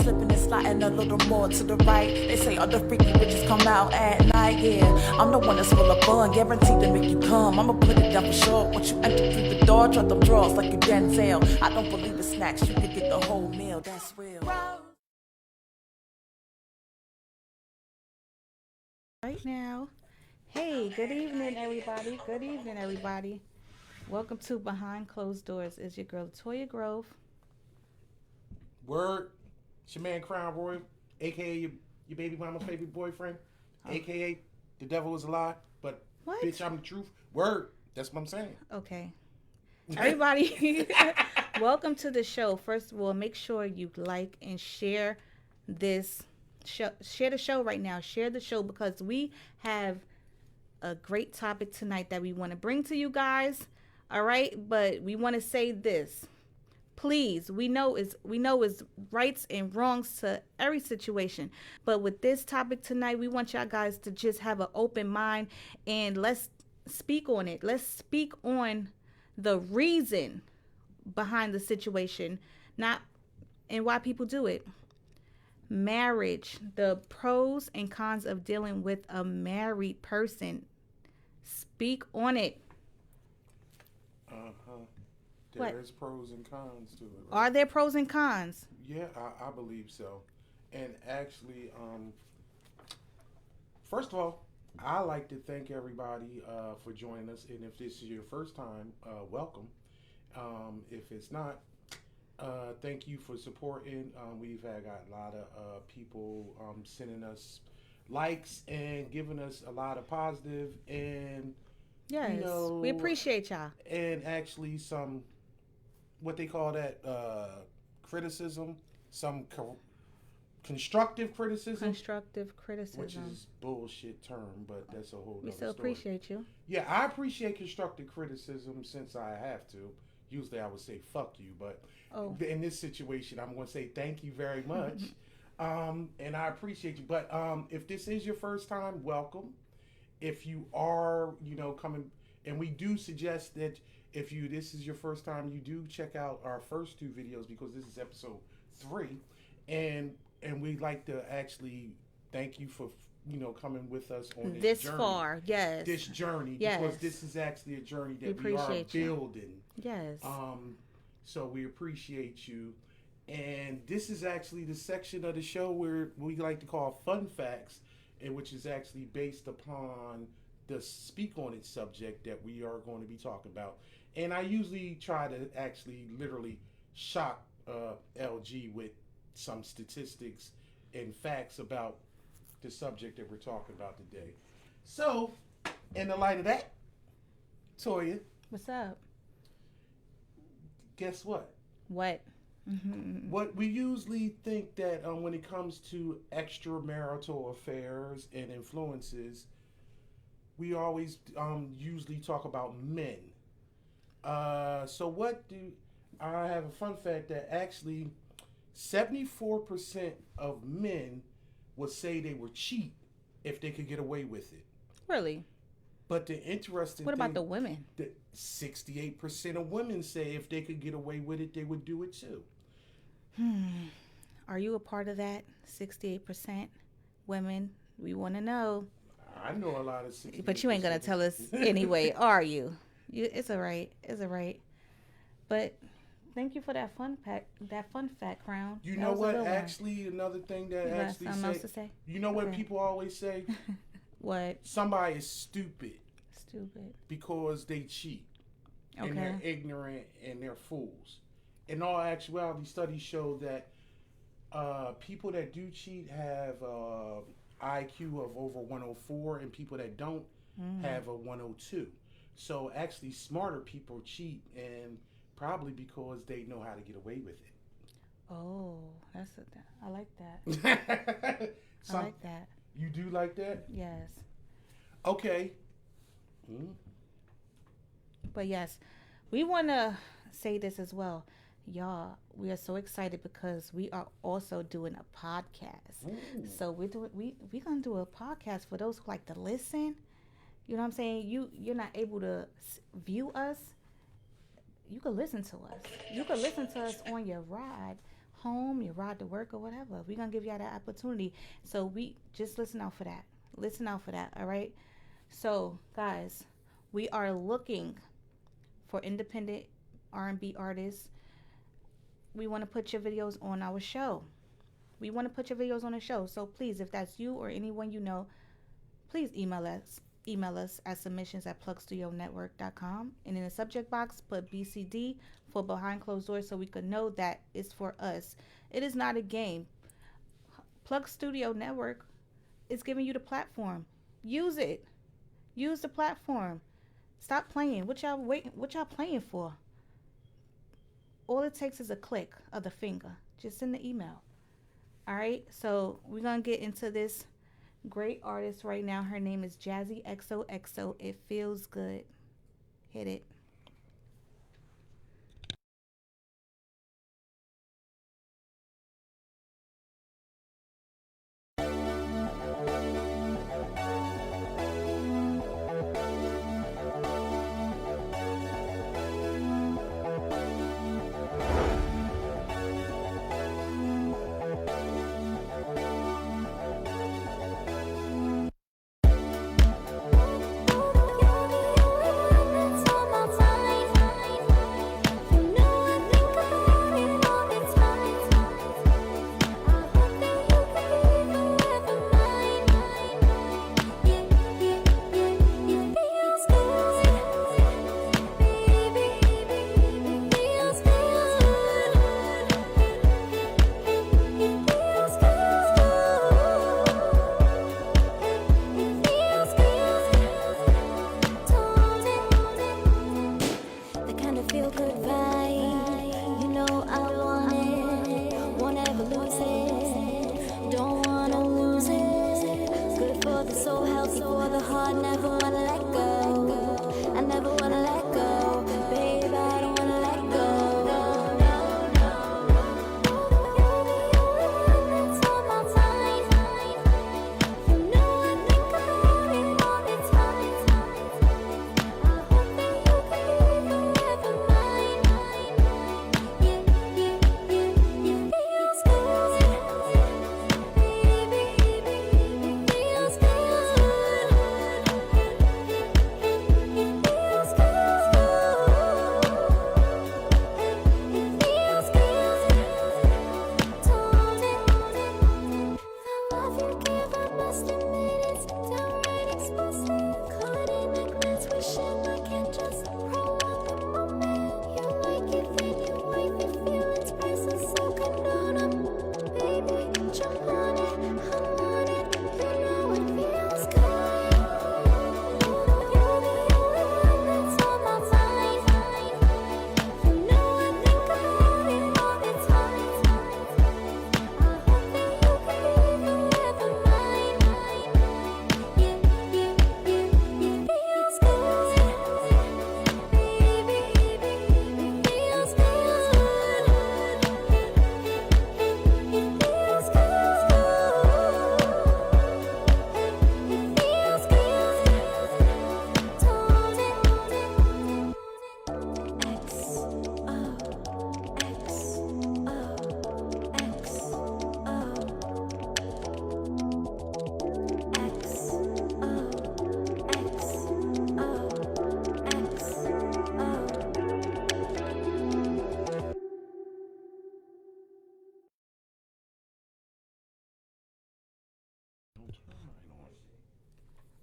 slipping and sliding a little more to the right. They say all the freaky bitches come out at night, yeah. I'm the one that's full of fun, guaranteed to make you come. I'ma put it down for sure. Once you enter through the door, drop them drawers like you Denzel. I don't believe in snacks, you could get the whole meal, that's real. Right now. Hey, good evening, everybody. Good evening, everybody. Welcome to Behind Closed Doors. It's your girl, Toya Grove. Word. It's your man, Crown Roy, a.k.a. your baby mama's favorite boyfriend, a.k.a. the devil is a lie, but What? bitch, I'm the truth. Word. That's what I'm saying. Okay. Everybody, welcome to the show. First of all, make sure you like and share this show. Share the show right now. Share the show because we have a great topic tonight that we want to bring to you guys. All right, but we want to say this. Please, we know it's rights and wrongs to every situation. But with this topic tonight, we want y'all guys to just have an open mind and let's speak on it. Let's speak on the reason behind the situation, not and why people do it. Marriage, the pros and cons of dealing with a married person. Speak on it. There's pros and cons to it. Right? Are there pros and cons? Yeah, I believe so. And actually, first of all, I like to thank everybody for joining us. And if this is your first time, welcome. If it's not, thank you for supporting. We've got a lot of people sending us likes and giving us a lot of positive and yes, we appreciate y'all. And actually some what they call that criticism, some constructive criticism. Constructive criticism, which is bullshit term, but that's a whole. We still story. Appreciate you. Yeah, I appreciate constructive criticism since I have to. Usually I would say fuck you, but in this situation I'm going to say thank you very much. And I appreciate you. But if this is your first time, welcome. If you are, coming, and we do suggest that if this is your first time, you do check out our first two videos because this is episode 3, and we'd like to actually thank you for coming with us on this journey. Far. Yes, this journey yes. Because this is actually a journey that we are building. Yes. So we appreciate you, and this is actually the section of the show where we like to call fun facts, and which is actually based upon the speak on it subject that we are going to be talking about. And I usually try to actually literally shock LG with some statistics and facts about the subject that we're talking about today. So, in the light of that, Toya, what's up? Guess what? What? What we usually think that when it comes to extramarital affairs and influences, we always usually talk about men. So what do I have a fun fact that actually 74% of men would say they would cheat if they could get away with it. Really? But the interesting What about the women? That 68% of women say if they could get away with it, they would do it too. Are you a part of that? 68% women. We want to know. I know a lot of 68%. But you ain't going to tell us anyway, are you? It's all right. It's all right. But thank you for that fun fact, Crown. You know what? Actually, another thing that actually something else to say? You know what people always say? What? Somebody is stupid. Stupid. Because they cheat. Okay. And they're ignorant and they're fools. In all actuality, studies show that people that do cheat have IQ of over 104, and people that don't have a 102. So actually, smarter people cheat, and probably because they know how to get away with it. Oh, I like that. I like that. You do like that? Yes. Okay. But yes, we want to say this as well. Y'all, we are so excited because we are also doing a podcast. Ooh. So we're gonna do a podcast for those who like to listen. You know what I'm saying? You're not able to view us. You can listen to us. You can listen to us on your ride home, your ride to work, or whatever. We're gonna give y'all that opportunity. So we just listen out for that. Listen out for that. All right. So guys, we are looking for independent R&B artists. We want to put your videos on our show. We want to put your videos on the show. So please, if that's you or anyone you know, please email us. Email us at submissions@plugstudionetwork.com. And in the subject box, put BCD for behind closed doors so we can know that it's for us. It is not a game. Plug Studio Network is giving you the platform. Use it. Use the platform. Stop playing. What y'all waiting? What y'all playing for? All it takes is a click of the finger. Just send the email. All right. So we're gonna get into this great artist right now. Her name is Jazzy XOXO. It feels good. Hit it.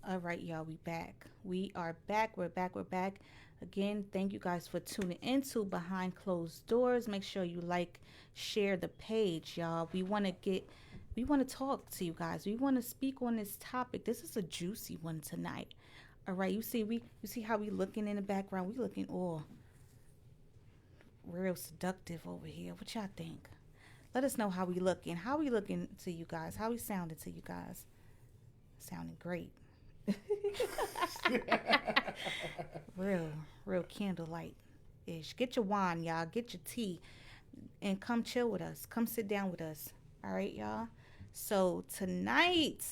All right, y'all, we back. We are back. We're back. We're back. Again, thank you guys for tuning into Behind Closed Doors. Make sure you like, share the page, y'all. We want to talk to you guys. We want to speak on this topic. This is a juicy one tonight. All right, you see how we looking in the background? We looking all real seductive over here. What y'all think? Let us know how we looking. How we looking to you guys? How we sounding to you guys? Sounding great. real candlelight ish. Get your wine, y'all. Get your tea and come chill with us. Come sit down with us. All right, y'all. So tonight,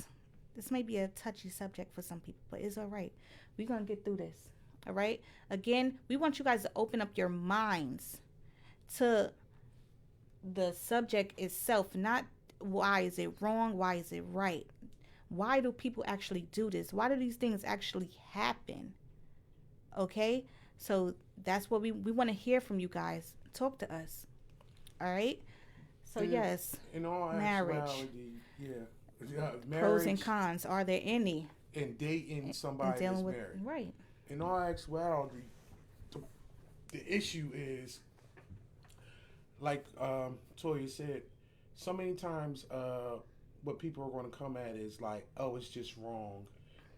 this may be a touchy subject for some people, but it's all right. We're gonna get through this. All right. Again, we want you guys to open up your minds to the subject itself, not why is it wrong, why is it right. Why do people actually do this? Why do these things actually happen? Okay? So that's what we want to hear from you guys. Talk to us. All right? So yes, in all marriage. actuality, marriage, Pros and cons. Are there any? And dating somebody that's married. Right. In all actuality, the issue is, like Toya said, so many times what people are going to come at is like, oh, it's just wrong.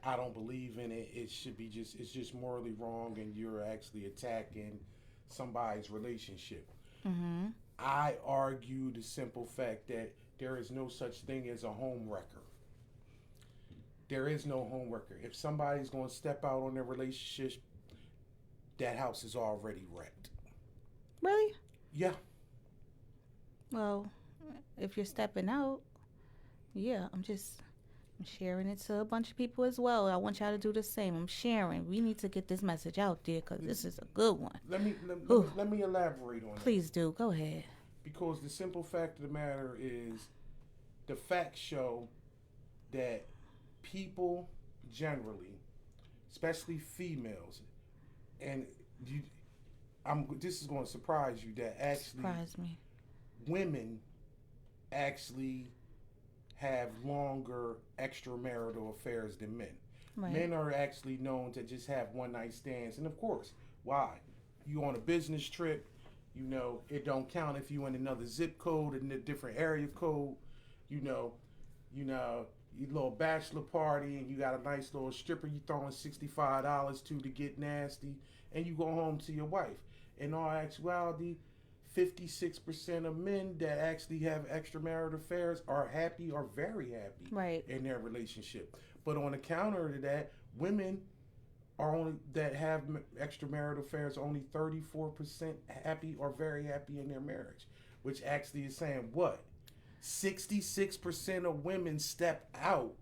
I don't believe in it. It should be it's just morally wrong, and you're actually attacking somebody's relationship. Mm-hmm. I argue the simple fact that there is no such thing as a home wrecker. There is no home wrecker. If somebody's going to step out on their relationship, that house is already wrecked. Really? Yeah. Well, if you're stepping out, yeah, I'm sharing it to a bunch of people as well. I want y'all to do the same. I'm sharing. We need to get this message out there because this is a good one. Let me elaborate on it. Please do. Go ahead. Because the simple fact of the matter is, the facts show that people generally, especially females, and this is going to surprise you, that actually surprise me. Women actually have longer extramarital affairs than men. Right. Men are actually known to just have one night stands, and of course, why? You on a business trip, it don't count if you in another zip code and a different area code, your little bachelor party, and you got a nice little stripper you throwing $65 to get nasty, and you go home to your wife. In all actuality, 56% of men that actually have extramarital affairs are happy or very happy in their relationship. But on the counter to that, women that have extramarital affairs are only 34% happy or very happy in their marriage, which actually is saying what? 66% of women step out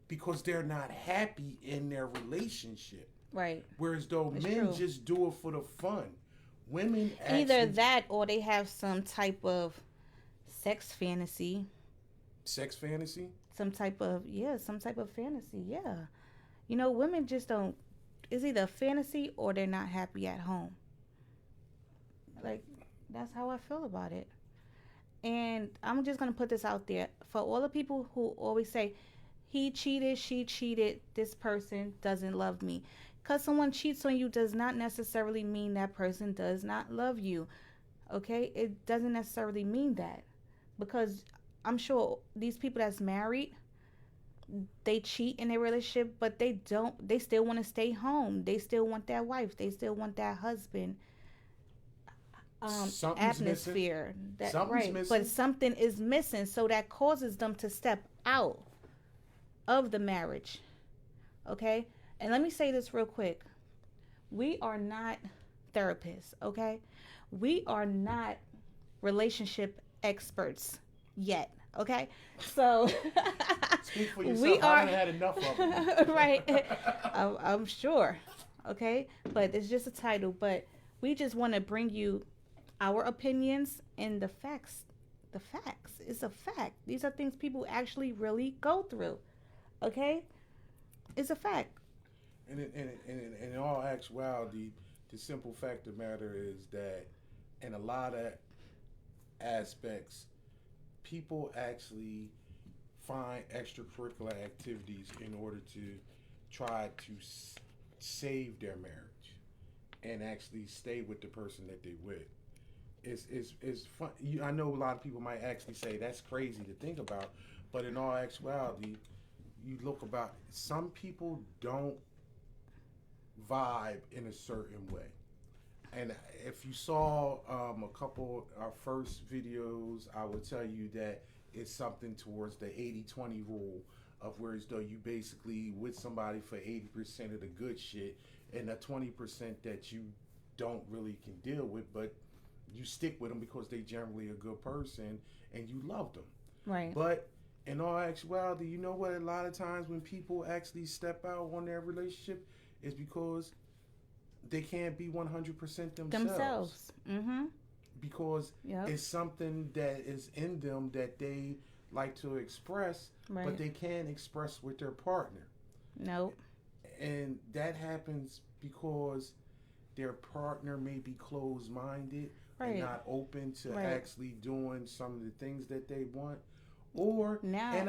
because they're not happy in their relationship. Right. Whereas though men just do it for the fun. Women either that or they have some type of sex fantasy. Sex fantasy? Some type of fantasy, yeah. Women just don't, it's either a fantasy or they're not happy at home. Like, that's how I feel about it. And I'm just going to put this out there. For all the people who always say, he cheated, she cheated, this person doesn't love me. Because someone cheats on you does not necessarily mean that person does not love you. Okay? It doesn't necessarily mean that. Because I'm sure these people that's married, they cheat in their relationship, but they still want to stay home. They still want that wife. They still want that husband. Atmosphere. Something's missing. But something is missing, so that causes them to step out of the marriage. Okay? And let me say this real quick. We are not therapists, okay? We are not relationship experts yet, okay? So speak for yourself. I haven't had enough of them. Right. I'm sure, okay? But it's just a title. But we just want to bring you our opinions and the facts. The facts. It's a fact. These are things people actually really go through, okay? It's a fact. And in all actuality, the simple fact of the matter is that in a lot of aspects, people actually find extracurricular activities in order to try to save their marriage and actually stay with the person that they're with. It's fun. I know a lot of people might actually say that's crazy to think about, but in all actuality, you look about, some people don't vibe in a certain way. And if you saw a couple of our first videos, I would tell you that it's something towards the 80-20 rule, of whereas though you basically with somebody for 80% of the good shit and the 20% that you don't really can deal with, but you stick with them because they generally a good person and you love them. Right. But in all actuality, you know what? A lot of times when people actually step out on their relationship is because they can't be 100% themselves. Mm-hmm. because it's something that is in them that they like to express, but they can't express with their partner. Nope. And that happens because their partner may be closed-minded and not open to actually doing some of the things that they want. Or now, and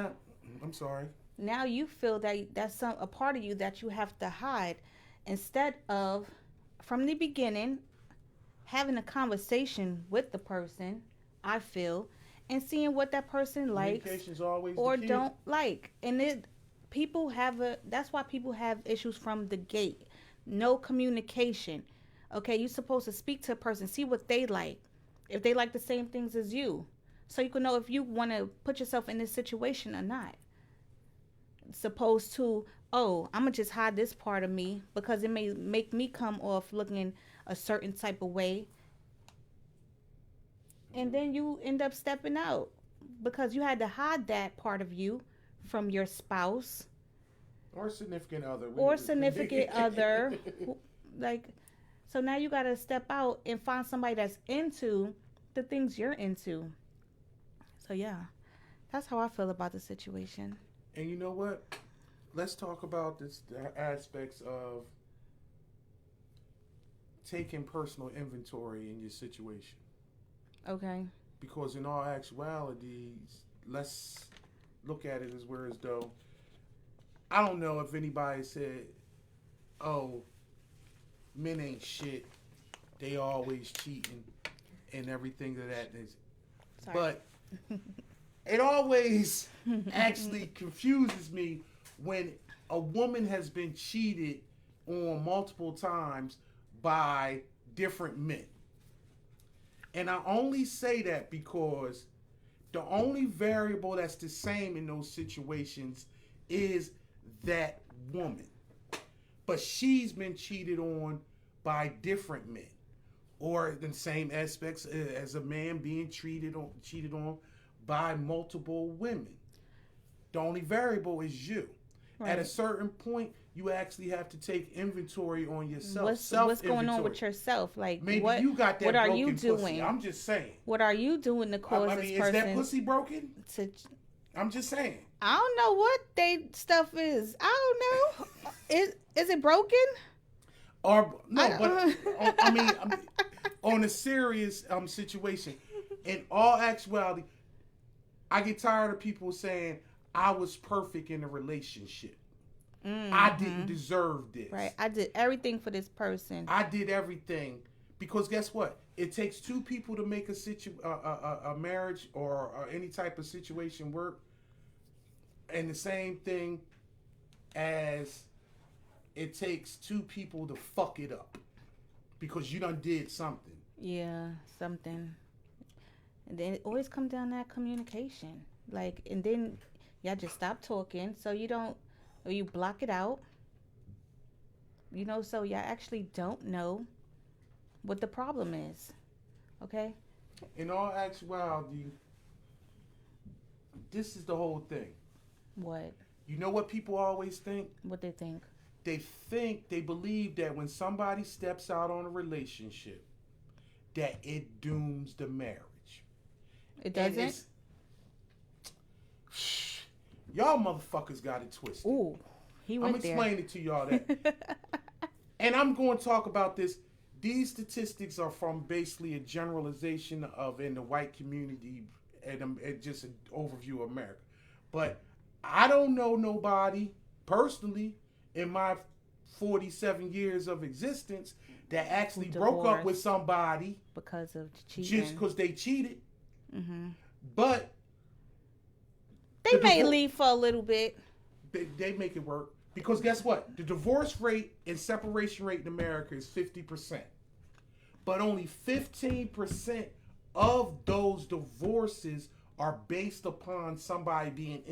I'm sorry. Now you feel that that's a part of you that you have to hide, instead of from the beginning having a conversation with the person. I feel, and seeing what that person likes or don't like, and people have that's why people have issues from the gate. No communication. Okay, you're supposed to speak to a person, see what they like, if they like the same things as you, so you can know if you want to put yourself in this situation or not. Supposed to, oh, I'm gonna just hide this part of me because it may make me come off looking a certain type of way, and then you end up stepping out because you had to hide that part of you from your spouse or significant other like, so now you got to step out and find somebody that's into the things you're into. So yeah, that's how I feel about the situation. And you know what, let's talk about the aspects of taking personal inventory in your situation. Okay. Because in all actuality, let's look at it as though, I don't know if anybody said, oh, men ain't shit, they always cheating and everything of that is. But it always actually confuses me when a woman has been cheated on multiple times by different men. And I only say that because the only variable that's the same in those situations is that woman. But she's been cheated on by different men. Or the same aspects as a man being cheated on by multiple women. The only variable is you. Right. At a certain point, you actually have to take inventory on yourself. What's going on with yourself? Like, maybe you got that. What are you doing? Pussy. I'm just saying. What are you doing to cause this person? Is that pussy broken? I'm just saying. I don't know what they stuff is. I don't know. Is it broken? Or no, but I mean, on a serious situation. In all actuality, I get tired of people saying I was perfect in a relationship. Mm-hmm. I didn't deserve this. Right. I did everything for this person. I did everything because guess what? It takes two people to make a marriage or any type of situation work. And the same thing as it takes two people to fuck it up because you done did something. Yeah, something. And then it always comes down to that communication. Like, and then y'all just stop talking so you don't, or you block it out. You know, so y'all actually don't know what the problem is. Okay? In all actuality, this is the whole thing. What? You know what people always think? What they think? They believe that when somebody steps out on a relationship, that it dooms the marriage. It doesn't? Y'all motherfuckers got it twisted. Ooh, he went there. I'm explaining to y'all that. And I'm going to talk about this. These statistics are from basically a generalization of in the white community and just an overview of America. But I don't know nobody personally in my 47 years of existence that actually broke up with somebody because of cheating. Just because they cheated. Mm-hmm. But they may leave for a little bit. They make it work. Because guess what? The divorce rate and separation rate in America is 50%. But only 15% of those divorces are based upon somebody being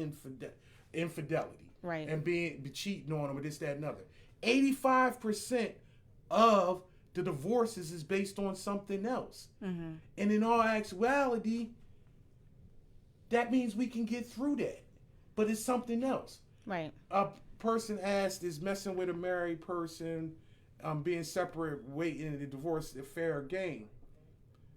infidelity. Right. And being cheating on them or this, that, and other. 85% of the divorces is based on something else. Mm-hmm. And in all actuality, that means we can get through that. But it's something else. Right. A person asked, is messing with a married person, being separate, waiting the divorce a fair game?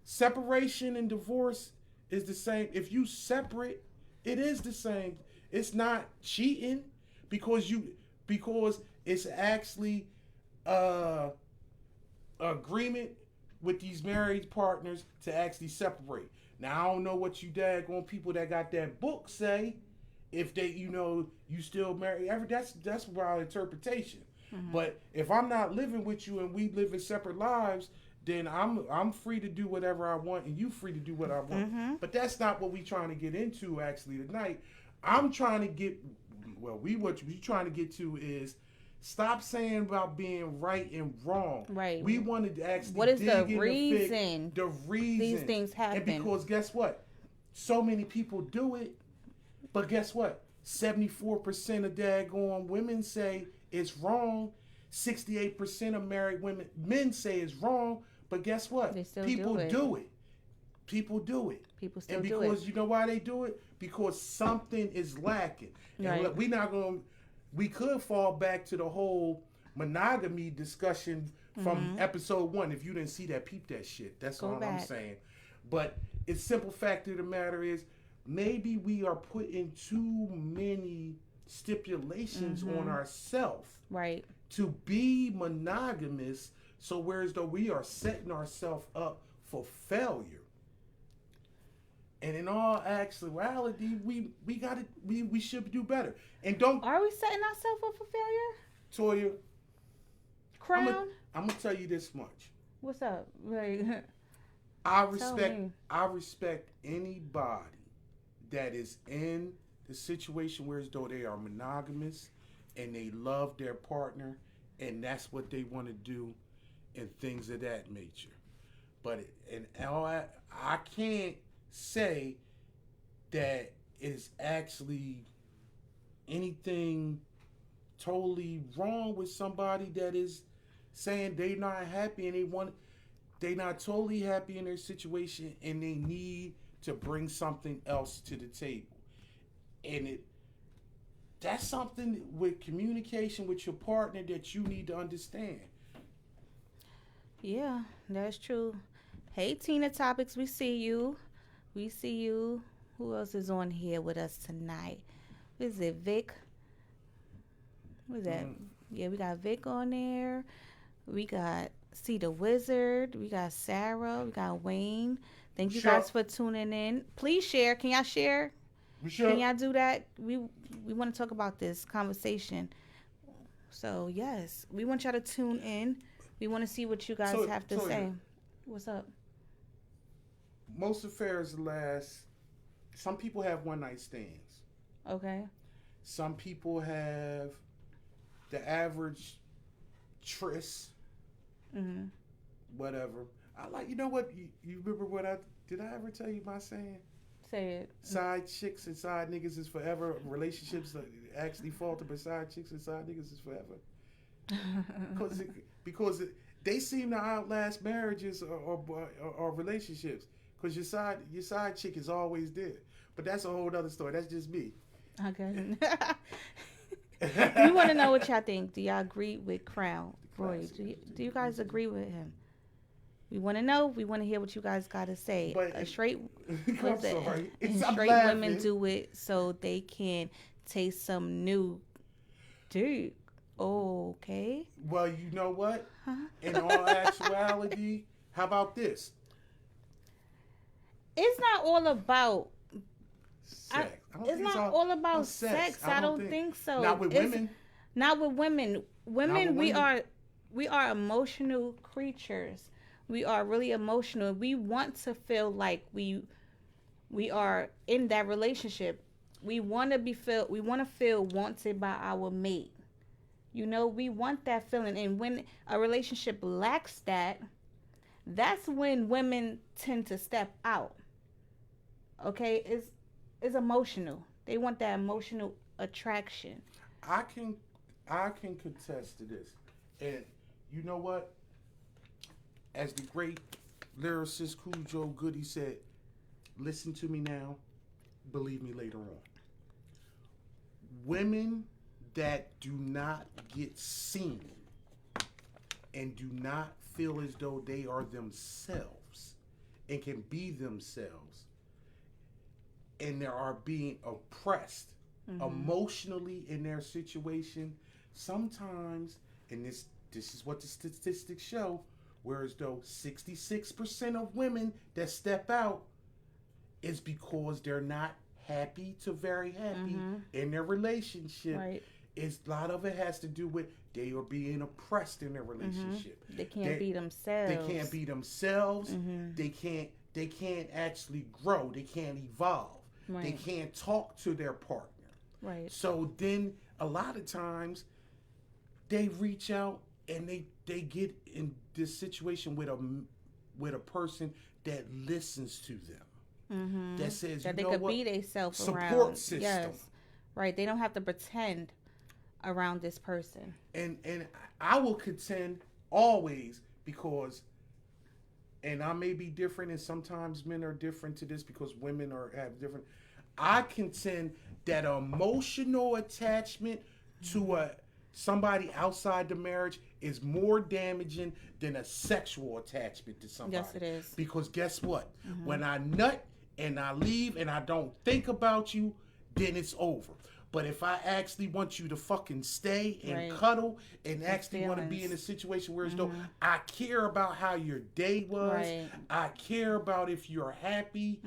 separation and divorce is the same. If you separate, it is the same. It's not cheating because it's actually agreement with these married partners to actually separate. Now I don't know what you daggone people that got that book say. If they, you still married, that's our interpretation. Mm-hmm. But if I'm not living with you and we live in separate lives, then I'm free to do whatever I want and you free to do what I want. Mm-hmm. But that's not what we're trying to get into actually tonight. What we're trying to get to is stop saying about being right and wrong. Right. We wanted to actually what is the reason these things happen. And because guess what? So many people do it, but guess what? 74% of daggone women say it's wrong. 68% of married men say it's wrong. But guess what? People do it. People do it. People still do it. And because you know why they do it? Because something is lacking. Right. And we could fall back to the whole monogamy discussion from episode 1. If you didn't see that, peep that shit. That's all I'm saying. But it's simple fact of the matter is maybe we are putting too many stipulations on ourselves. Right. To be monogamous, so whereas though we are setting ourselves up for failure. And in all actuality, we should do better. And don't. Are we setting ourselves up for failure? Toya. Crown. I'm gonna tell you this much. What's up? Like, I respect anybody that is in the situation where as though they are monogamous and they love their partner and that's what they want to do and things of that nature. But I can't say that it's actually anything totally wrong with somebody that is saying they're not happy and they're not totally happy in their situation and they need to bring something else to the table. And that's something with communication with your partner that you need to understand. Yeah, that's true. Hey, Tina Topics, we see you. We see you. Who else is on here with us tonight? Is it Vic? What is that? Yeah, we got Vic on there. We got See the Wizard. We got Sarah. We got Wayne. Thank you guys for tuning in. Please share. Can y'all share? Can y'all do that? We want to talk about this conversation. So, yes, we want y'all to tune in. We want to see what you guys have to say. What's up? Most affairs last. Some people have one-night stands. Okay. Some people have the average tryst. Mm-hmm. Whatever. You know what? You remember did I ever tell you my saying? Say it. Side chicks and side niggas is forever. Relationships actually falter, but side chicks and side niggas is forever. Because they seem to outlast marriages or relationships. Because your side chick is always there. But that's a whole other story. That's just me. Okay. We want to know what y'all think. Do y'all agree with Crown Roy? Do you guys agree with him? We want to know. We want to hear what you guys got to say. But straight straight women do it so they can taste some new dick. Okay. Well, you know what? In all actuality, how about this? It's not all about sex. It's not all about sex. I don't think so. Not with women. Not with women. Women, we are emotional creatures. We are really emotional. We want to feel like we are in that relationship. We want to feel wanted by our mate. We want that feeling. And when a relationship lacks that, that's when women tend to step out. Okay? It's emotional. They want that emotional attraction. I can contest to this. And you know what? As the great lyricist Cujo Goody said, listen to me now, believe me later on. Women that do not get seen and do not feel as though they are themselves and can be themselves, and they are being oppressed emotionally in their situation, sometimes, and this is what the statistics show, whereas though 66% of women that step out is because they're not happy to very happy in their relationship. Right. A lot of it has to do with they are being oppressed in their relationship. They can't be themselves. They can't be themselves. They can't actually grow. They can't evolve. Right. They can't talk to their partner. Right. So then a lot of times they reach out and they get in this situation with a person that listens to them. That says, that you they know could what? be themselves around. Support system. Yes. Right. They don't have to pretend around this person. And I will contend always, because, and I may be different, and sometimes men are different to this because women have different. I contend that emotional attachment to somebody outside the marriage is more damaging than a sexual attachment to somebody. Yes, it is. Because guess what? When I nut and I leave and I don't think about you, then it's over. But if I actually want you to fucking stay and cuddle and actually want to be in a situation where it's though I care about how your day was, I care about if you're happy,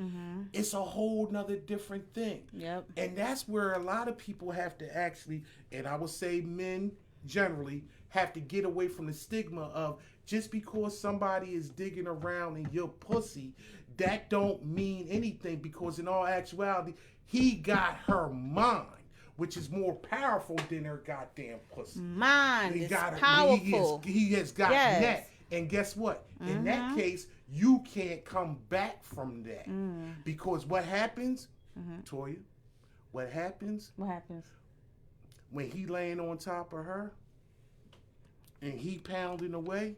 it's a whole nother different thing. Yep. And that's where a lot of people have to actually, and I would say men generally, have to get away from the stigma of just because somebody is digging around in your pussy, that don't mean anything, because in all actuality, he got her mind, which is more powerful than her goddamn pussy. Mind is powerful. He has got that. And guess what? In that case, you can't come back from that. Because what happens, Toya, what happens? What happens? When he laying on top of her, and he pounding away,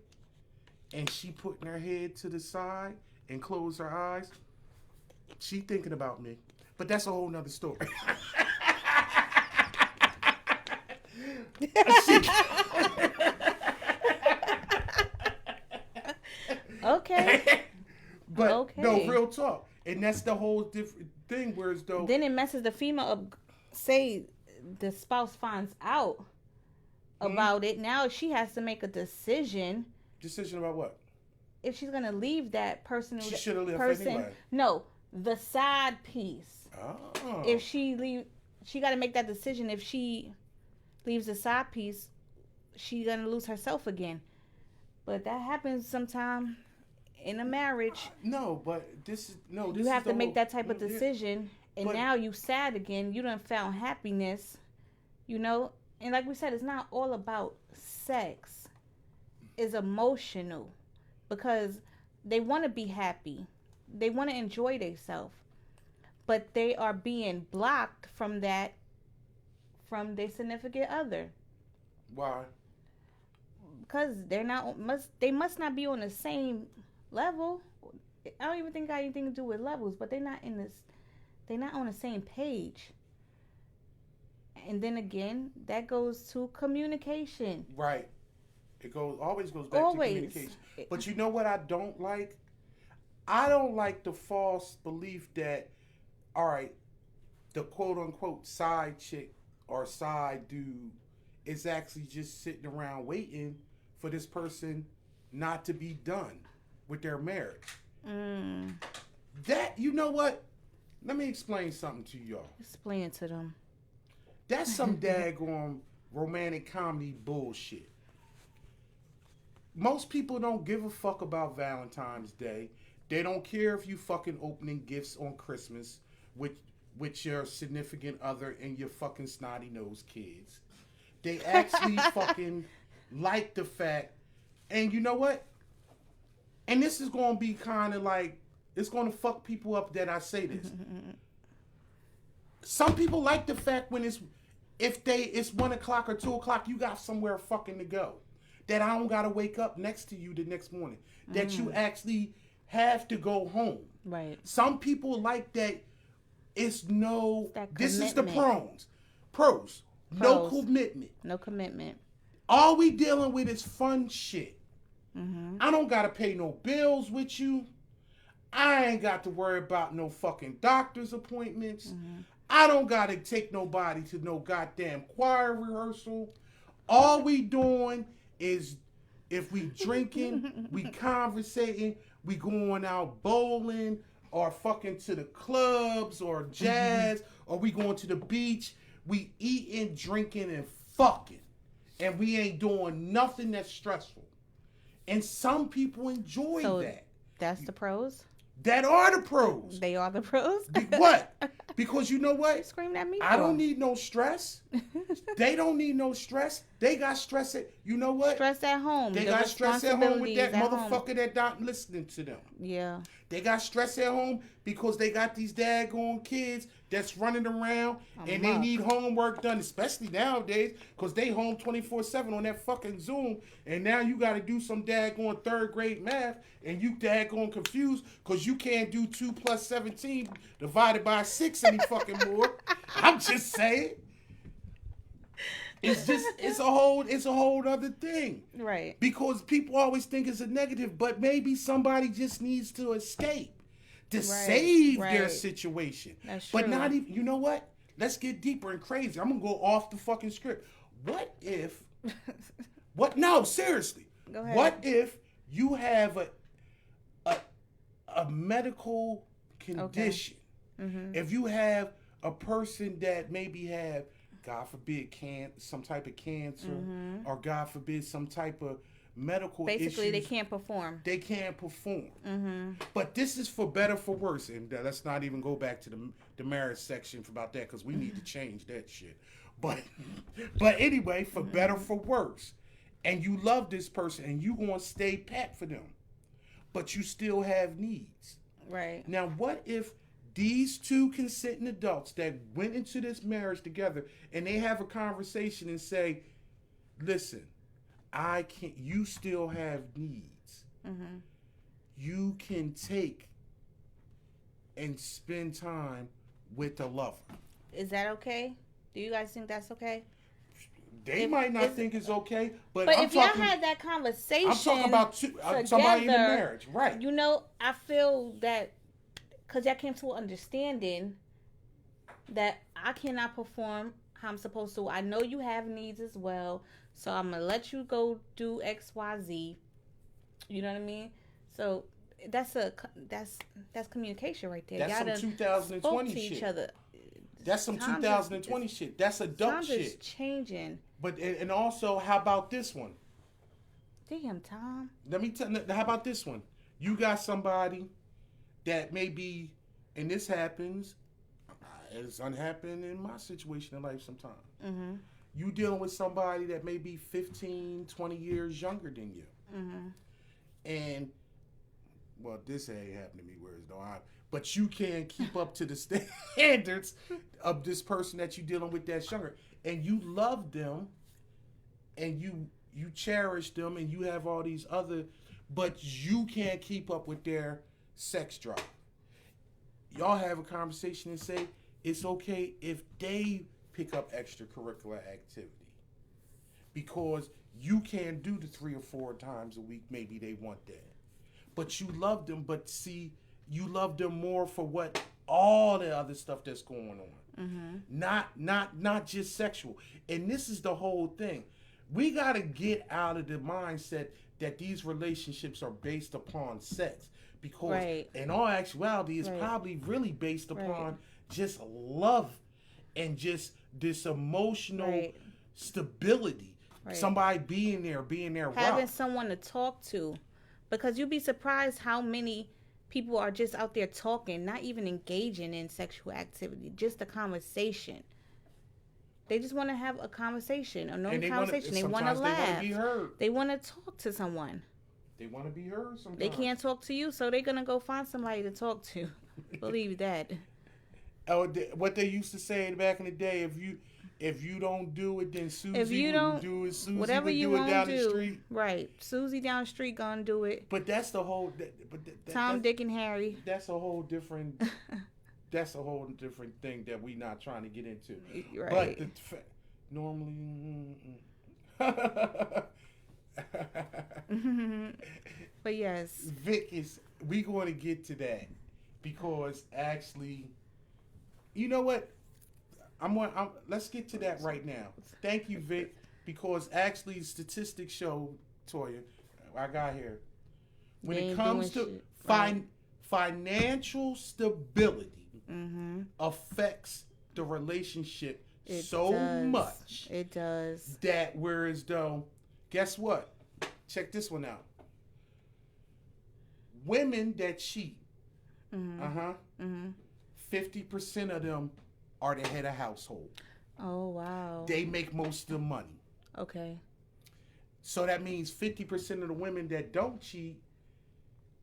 and she putting her head to the side and close her eyes, she thinking about me. But that's a whole nother story. Okay. But no, real talk. And that's the whole different thing, whereas though then it messes the female up. Say the spouse finds out about it. Now she has to make a decision. Decision about what? If she's gonna leave that person. She should have left person. anyway. No, the side piece. Oh. If she got to make that decision. If she leaves the side piece, she gonna lose herself again. But that happens sometime in a marriage. No, but this is no. This you have is to make that type of decision, and now you sad again. You done found happiness, you know. And like we said, it's not all about sex. It's emotional, because they want to be happy, they want to enjoy themselves, but they are being blocked from that from their significant other. Why? Because they must not be on the same level. I don't even think it got anything to do with levels, but they're not on the same page. And then again, that goes to communication. Right. It always goes back to communication. But you know what I don't like? I don't like the false belief that, all right, the quote unquote side chick or side dude is actually just sitting around waiting for this person not to be done with their marriage. That, you know what? Let me explain something to y'all. Explain it to them. That's some daggone romantic comedy bullshit. Most people don't give a fuck about Valentine's Day. They don't care if you fucking opening gifts on Christmas with your significant other and your fucking snotty nosed kids. They actually fucking like the fact, and you know what? And this is going to be kind of like, it's going to fuck people up that I say this. Some people like the fact when it's 1 o'clock or 2 o'clock, you got somewhere fucking to go. That I don't got to wake up next to you the next morning. That you actually have to go home. Right. Some people like that. It's no, this is the commitment. Pros. No commitment. No commitment. All we dealing with is fun shit. I don't got to pay no bills with you. I ain't got to worry about no fucking doctor's appointments. I don't got to take nobody to no goddamn choir rehearsal. All we doing is, if we drinking, we conversating, we going out bowling or fucking to the clubs or jazz or we going to the beach. We eating, drinking, and fucking. And we ain't doing nothing that's stressful. And some people enjoy that. That's the pros? That are the pros. They are the pros? What? Because you know what? Screaming at me. I don't need no stress. They don't need no stress. They got stress at, you know what? Stress at home. They got stress at home with that motherfucker that not listening to them. Yeah. They got stress at home because they got these daggone kids that's running around and they need homework done, especially nowadays because they home 24/7 on that fucking Zoom. And now you got to do some daggone third grade math and you daggone confused because you can't do 2 + 17 divided by 6 any fucking more. I'm just saying. It's a whole other thing. Right. Because people always think it's a negative, but maybe somebody just needs to escape to save their situation. That's true. But not even, you know what? Let's get deeper and crazy. I'm going to go off the fucking script. What if, no, seriously. Go ahead. What if you have a medical condition? Okay. If you have a person that maybe have, God forbid, some type of cancer, or God forbid, some type of medical issues. Basically, they can't perform. They can't perform. But this is for better, for worse. And let's not even go back to the marriage section about that because we need to change that shit. But anyway, for better, for worse. And you love this person and you going to stay pat for them. But you still have needs. Right. Now, what if these two consenting adults that went into this marriage together and they have a conversation and say, listen, you still have needs. You can take and spend time with a lover. Is that okay? Do you guys think that's okay? They might not think it's okay, but if y'all had that conversation, I'm talking about somebody in the marriage, right? You know, I feel that because y'all came to an understanding that I cannot perform how I'm supposed to. I know you have needs as well, so I'm gonna let you go do X, Y, Z. You know what I mean? So that's communication right there. That's some 2020 shit. Each other. That's some 2020 shit. That's adult shit. Time is changing. But and also, how about this one? Damn, Tom. Let me tell. How about this one? You got somebody that may be, and this happens. It's unhappened in my situation in life sometimes. You dealing with somebody that may be 15, 20 years younger than you. And, well, this ain't happened to me, but you can't keep up to the standards of this person that you dealing with that's younger. And you love them, and you cherish them, and you have all these other, but you can't keep up with their sex drive. Y'all have a conversation and say, it's okay if they pick up extracurricular activity because you can't do the 3 or 4 times a week. Maybe they want that, but you love them. But see, you love them more for what all the other stuff that's going on, not just sexual. And this is the whole thing. We got to get out of the mindset that these relationships are based upon sex. Because in all actuality, it's probably really based upon just love and just this emotional stability. Somebody being there having someone to talk to. Because you'd be surprised how many people are just out there talking, not even engaging in sexual activity, just a conversation. They just want to have a conversation, a normal conversation. They want to laugh. They want to be heard. They want to talk to someone. They want to be heard sometimes. They can't talk to you, so they're going to go find somebody to talk to. Believe that. What they used to say back in the day, if you don't do it, then Susie will do it. Susie whatever you will do it down do, the street. Right. Susie down the street going to do it. But that's the whole... Tom, Dick, and Harry. That's a whole different... That's a whole different thing that we're not trying to get into. Right. But normally... But yes. Vic is. We going to get to that because actually, you know what? Let's get to that right now. Thank you, Vic, because actually statistics show, Toya, I got here. When it comes to financial stability, affects the relationship much. It does. That whereas though, guess what? Check this one out. Women that cheat, 50% of them are the head of household. Oh, wow. They make most of the money. Okay. So that means 50% of the women that don't cheat,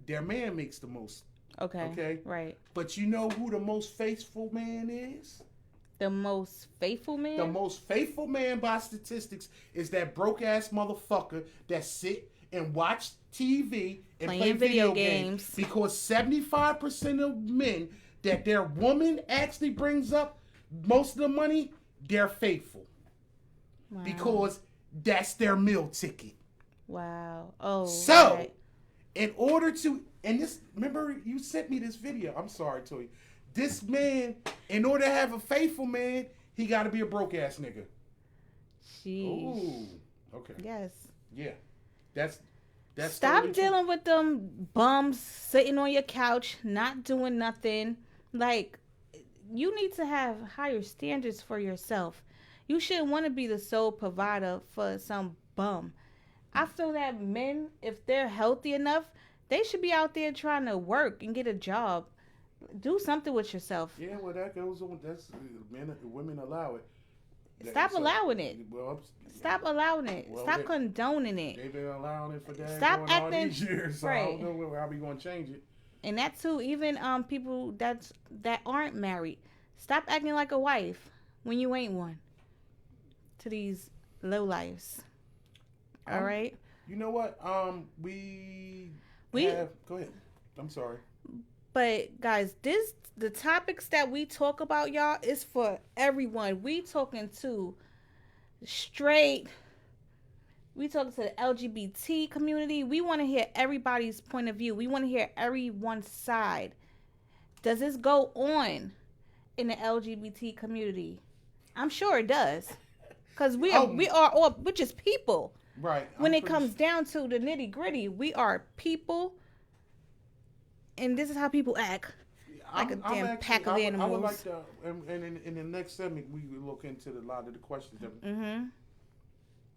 their man makes the most. Okay. Okay? Right. But you know who the most faithful man is? The most faithful man? The most faithful man by statistics is that broke ass motherfucker that sit and watch TV and play video games. Because 75% of men that their woman actually brings up most of the money, they're faithful. Wow. Because that's their meal ticket. Wow. Oh. So, right. In order to, and this, remember you sent me this video. I'm sorry, Toy. This man, in order to have a faithful man, he got to be a broke ass nigga. Jeez. Ooh. Okay. Yes. Yeah. That's Stop dealing with them bums sitting on your couch, not doing nothing. Like, you need to have higher standards for yourself. You shouldn't want to be the sole provider for some bum. I feel that men, if they're healthy enough, they should be out there trying to work and get a job. Do something with yourself. Yeah, well, that goes on. That's women allow it. Stop allowing it. Well, stop allowing it. Well, stop condoning it. They've been allowing it for stop acting, all these years, so right. I don't know how we going to change it. And that too, even people that aren't married, stop acting like a wife when you ain't one. To these low lives. All right. You know what? We have, go ahead. I'm sorry. But guys, the topics that we talk about, y'all, is for everyone. We talking to straight. We talking to the LGBT community. We want to hear everybody's point of view. We want to hear everyone's side. Does this go on in the LGBT community? I'm sure it does, because we are all, we're just people. Right. When it comes down to the nitty gritty, we are people. And this is how people act, like a damn pack of animals. I would like to, and in the next segment, we will look into a lot of the questions.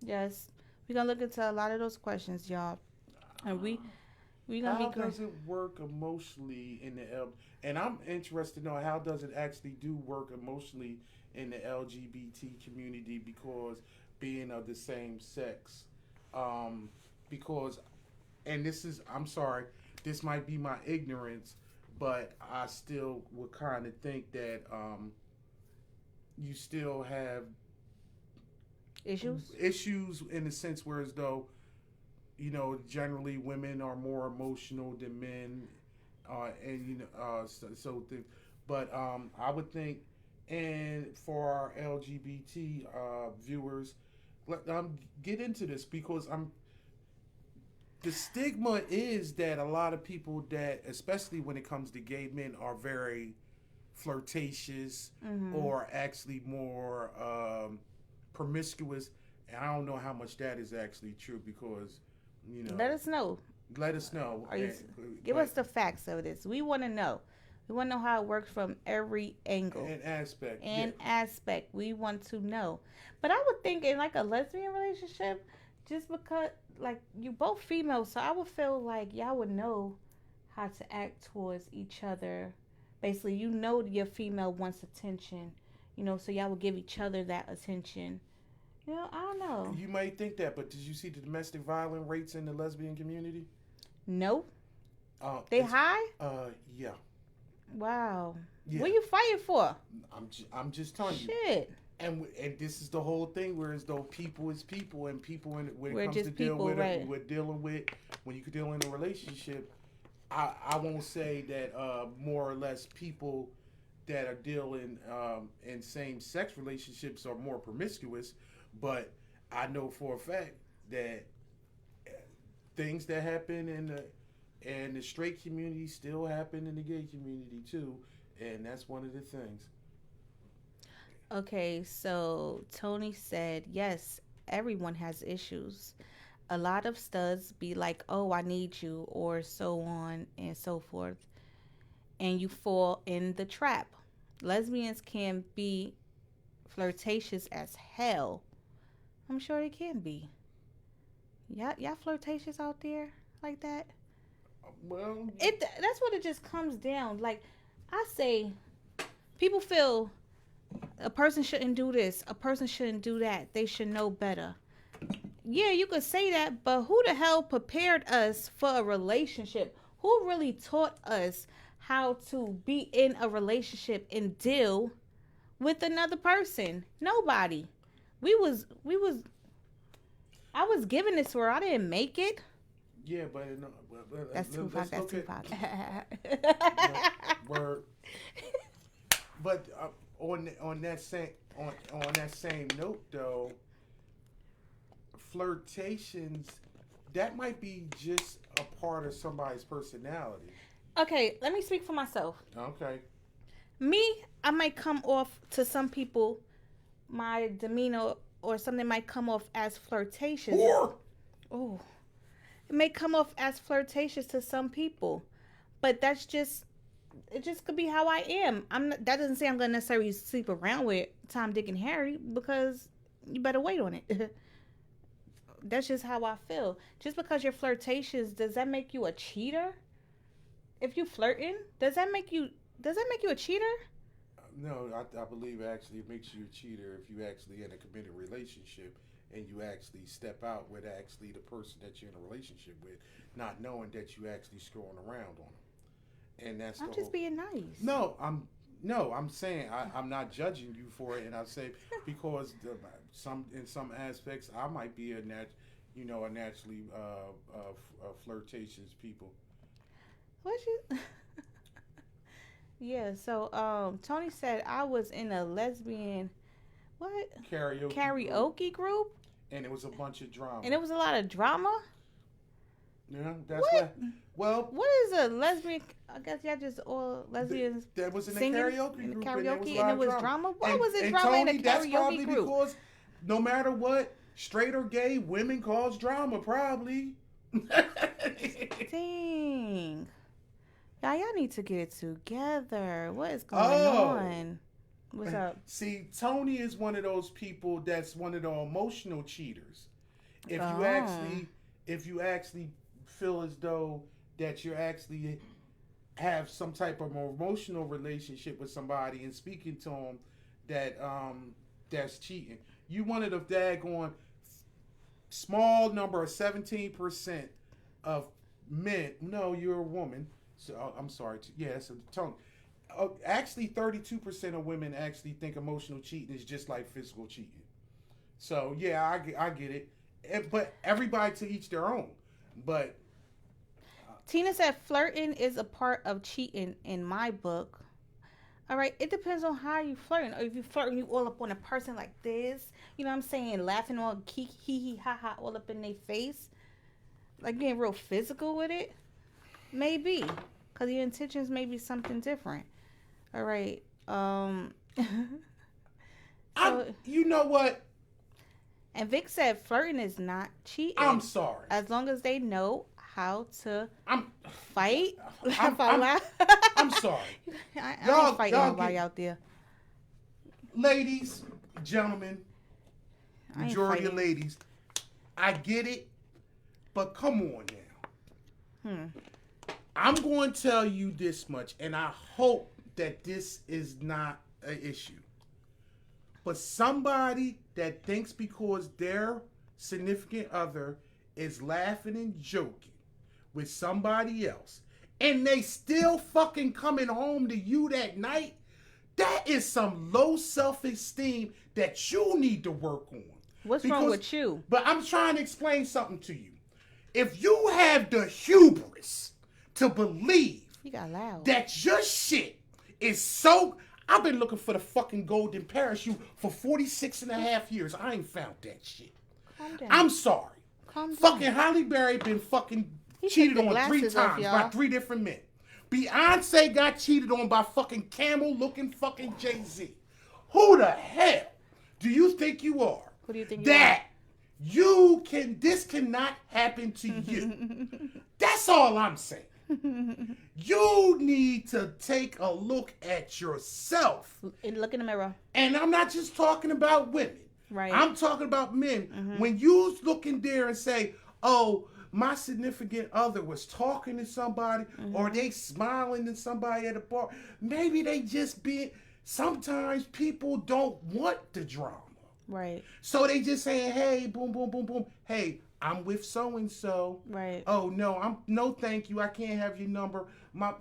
Yes, we're gonna look into a lot of those questions, y'all. And we gonna how does it work emotionally in the L? And I'm interested to know how does it actually do work emotionally in the LGBT community, because being of the same sex, because, and this is, I'm sorry. This might be my ignorance, but I still would kind of think that you still have issues in the sense where as though, you know, generally women are more emotional than men, and you know, but I would think, and for our LGBT viewers, get into this, because the stigma is that a lot of people that, especially when it comes to gay men, are very flirtatious or actually more promiscuous. And I don't know how much that is actually true, because, you know. Let us know. Give us the facts of this. We want to know. We want to know how it works from every angle. And aspect. Aspect. We want to know. But I would think in like a lesbian relationship, just because, like, you both female, so I would feel like y'all would know how to act towards each other. Basically, you know your female wants attention, you know, so y'all would give each other that attention. You know, I don't know. You might think that, but did you see the domestic violence rates in the lesbian community? No. They high? Yeah. Wow. Yeah. What are you fighting for? I'm just telling you. Shit. And this is the whole thing, whereas though people is people, and people when We're it comes to deal with it, we're dealing with, when you could deal in a relationship, I won't say that more or less people that are dealing in same sex relationships are more promiscuous, but I know for a fact that things that happen in the straight community still happen in the gay community too, and that's one of the things. Okay, so Tony said, yes, everyone has issues. A lot of studs be like, oh, I need you, or so on and so forth. And you fall in the trap. Lesbians can be flirtatious as hell. I'm sure they can be. Y'all flirtatious out there like that? Well, That's what it just comes down. Like I say, people feel a person shouldn't do this, a person shouldn't do that. They should know better. Yeah, you could say that, but who the hell prepared us for a relationship? Who really taught us how to be in a relationship and deal with another person? Nobody. We was I was given this word. I didn't make it. yeah, but That's Tupac. That's Tupac. Word. But on that same note though, flirtations, that might be just a part of somebody's personality. Okay, let me speak for myself. Okay. Me, I might come off to some people, my demeanor or something might come off as flirtatious. Oh, it may come off as flirtatious to some people, but it just could be how I am. That doesn't say I'm gonna necessarily sleep around with Tom, Dick, and Harry, because you better wait on it. That's just how I feel. Just because you're flirtatious, does that make you a cheater? If you flirting, does that make you a cheater? No, I believe actually it makes you a cheater if you actually in a committed relationship and you actually step out with actually the person that you're in a relationship with, not knowing that you actually screwing around on them. And that's I'm just being nice. No, I'm saying I'm not judging you for it, and I say because in some aspects I might be a naturally flirtatious people. What you? Yeah. So Tony said I was in a lesbian karaoke group, and it was a bunch of drama. And it was a lot of drama. Yeah, that's what. Well, what is a lesbian? I guess y'all just all lesbians. That was in the singing karaoke group, and it was drama. Why and, was it and drama Tony, in the that's karaoke probably group? Because no matter what, straight or gay, women cause drama. Probably. Dang. Y'all need to get together. What is going on? What's up? See, Tony is one of those people that's one of the emotional cheaters. If you actually feel as though that you actually have some type of emotional relationship with somebody and speaking to them that's cheating. You one of the daggone small number of 17% of men. No, you're a woman. So I'm sorry. That's a tone. Actually, 32% of women actually think emotional cheating is just like physical cheating. So yeah, I get it. But everybody to each their own. But Tina said flirting is a part of cheating in my book. All right, it depends on how you flirting. Or if you flirting, you all up on a person like this, you know what I'm saying, laughing all hee ha ha all up in their face, like getting real physical with it. Maybe, because your intentions may be something different. All right. You know what? And Vic said flirting is not cheating. I'm sorry. As long as they know how to fight. I'm sorry. I ain't fighting nobody out there. Ladies, gentlemen, majority of ladies, I get it, but come on now. I'm going to tell you this much, and I hope that this is not an issue. But somebody that thinks because their significant other is laughing and joking with somebody else, and they still fucking coming home to you that night, that is some low self-esteem that you need to work on. What's wrong with you? But I'm trying to explain something to you. If you have the hubris to believe that your shit is so... I've been looking for the fucking golden parachute for 46 and a half years. I ain't found that shit. Calm down. I'm sorry. Calm down. Fucking Halle Berry been fucking He cheated took the on 3 glasses times off, by y'all. 3 different men. Beyonce got cheated on by fucking camel-looking fucking Jazzy. Who the hell do you think you are? Who do you think that this cannot happen to you? That's all I'm saying. You need to take a look at yourself. And look in the mirror. And I'm not just talking about women. Right. I'm talking about men. When you look in there and say, oh, my significant other was talking to somebody or they smiling to somebody at a bar, maybe they just be, sometimes people don't want the drama. Right. So they just saying, hey, boom, boom, boom, boom. Hey, I'm with so and so. Right. Oh no, thank you. I can't have your number. My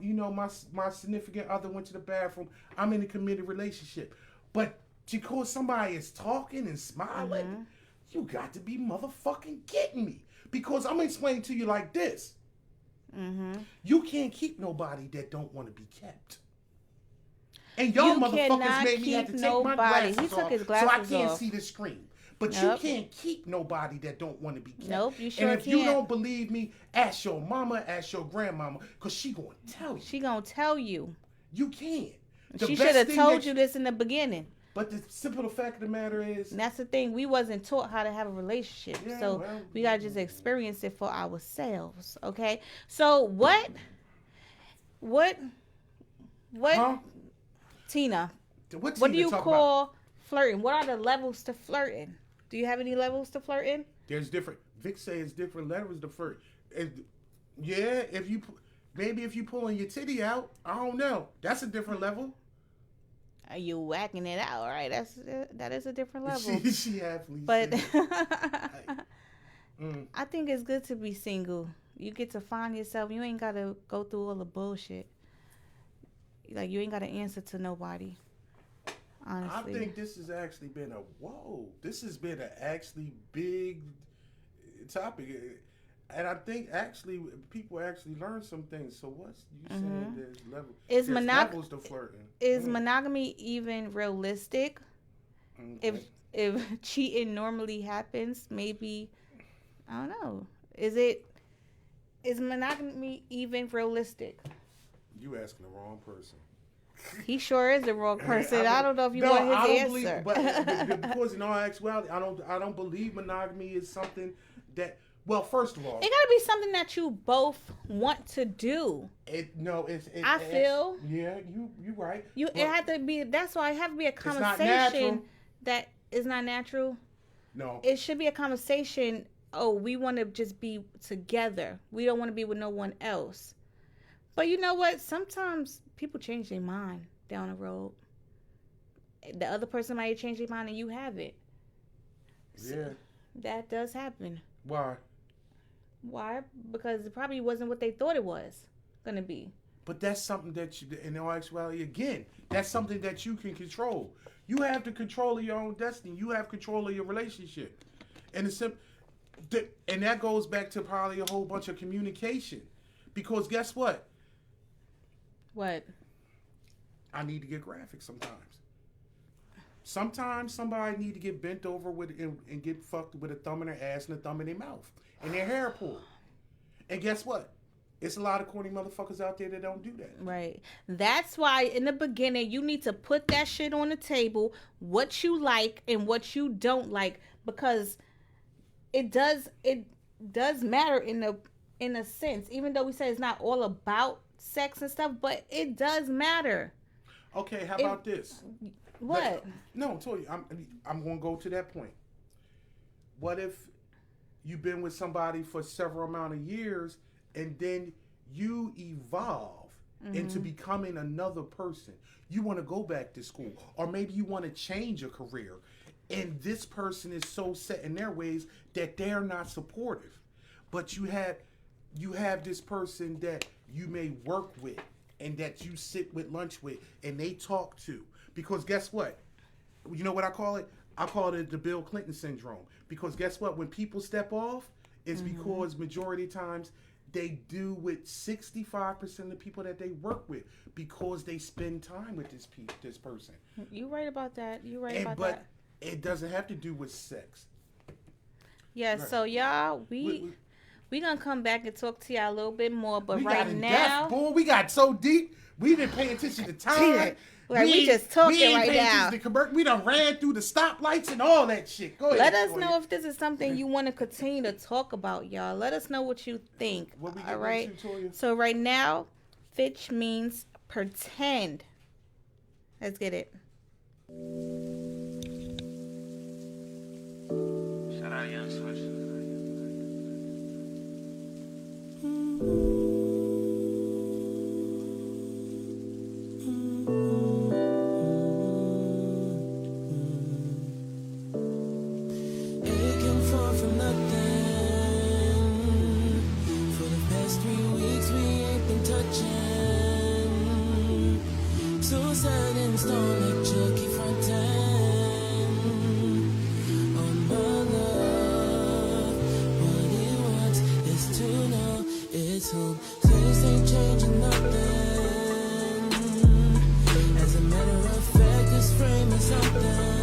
significant other went to the bathroom. I'm in a committed relationship. But because somebody is talking and smiling, you got to be motherfucking kidding me. Because I'm gonna explain to you like this. You can't keep nobody that don't want to be kept. And y'all motherfuckers made me have to take my glasses He took off his glasses so I can't off. see the screen. But you can't keep nobody that don't want to be kept. Nope, you sure And if can't. you don't believe me, ask your mama, ask your grandmama, because she gonna tell you. She gonna tell you. You can't. She should have told you this in the beginning. But the simple fact of the matter is, And that's the thing. We wasn't taught how to have a relationship. Yeah, so well, we got to just experience it for ourselves. Okay. So what, huh? Tina, What what do you talk call about? flirting? What are the levels to flirting? Do you have any levels to flirting? There's different. Vic says different levels to flirt. Yeah, if you pulling your titty out, I don't know. That's a different level. Are you whacking it out? Right. That is a different level. she happily But said. I think it's good to be single. You get to find yourself. You ain't got to go through all the bullshit. Like, you ain't got to answer to nobody. Honestly. I think this has actually been this has been an actually big topic. And I think actually people actually learn some things. So what's you saying there's levels to flirting? Is monogamy even realistic? Okay. If cheating normally happens, maybe, I don't know. Is monogamy even realistic? You asking the wrong person. He sure is the wrong person. I don't know if you want his answer. Because in all actuality, I don't believe monogamy is something that. Well, first of all, It gotta be something that you both want to do. I feel. Yeah, you right. It had to be. That's why it had to be a not conversation natural. that is not natural. No. It should be a conversation. Oh, we want to just be together. We don't want to be with no one else. But you know what? Sometimes people change their mind down the road. The other person might change their mind and you haven't. Yeah. That does happen. Why? Why? Because it probably wasn't what they thought it was going to be. But that's something that you, in all actuality, again, that's something that you can control. You have the control of your own destiny. You have control of your relationship. And and that goes back to probably a whole bunch of communication. Because guess what? What? I need to get graphic sometimes. Sometimes somebody need to get bent over and get fucked with a thumb in their ass and a thumb in their mouth and their hair pulled. And guess what? It's a lot of corny motherfuckers out there that don't do that. Right. That's why in the beginning you need to put that shit on the table, what you like and what you don't like, because it does matter in a sense, even though we say it's not all about sex and stuff, but it does matter. Okay, how about this? What? No, I told you, I'm going to go to that point. What if you've been with somebody for several amount of years and then you evolve into becoming another person? You want to go back to school, or maybe you want to change your career, and this person is so set in their ways that they're not supportive. But you have this person that you may work with and that you sit with lunch with and they talk to. Because guess what? You know what I call it? I call it the Bill Clinton syndrome. Because guess what? When people step off, it's because majority of times they do with 65% of the people that they work with, because they spend time with this person. You right about that. But it doesn't have to do with sex. Yeah, Right. so y'all, we gonna come back and talk to y'all a little bit more, but we right got in now, depth, boy. We got so deep. We didn't pay attention to time. like we just talking ain't right paying now. attention to commercial. We done ran through the stoplights and all that shit. Go Let ahead. us know if this is something you want to continue to talk about, y'all. Let us know what you think. What we All getting right. into, Toya? So right now, Fitch means pretend. Let's get it. Shout out Young Switch. It can fall from nothing. For the past 3 weeks we ain't been touching. So sad in stone like Chucky Fontaine. On my love, what he wants is to know it's home. Things ain't changing nothing. As a matter of fact, this frame is something.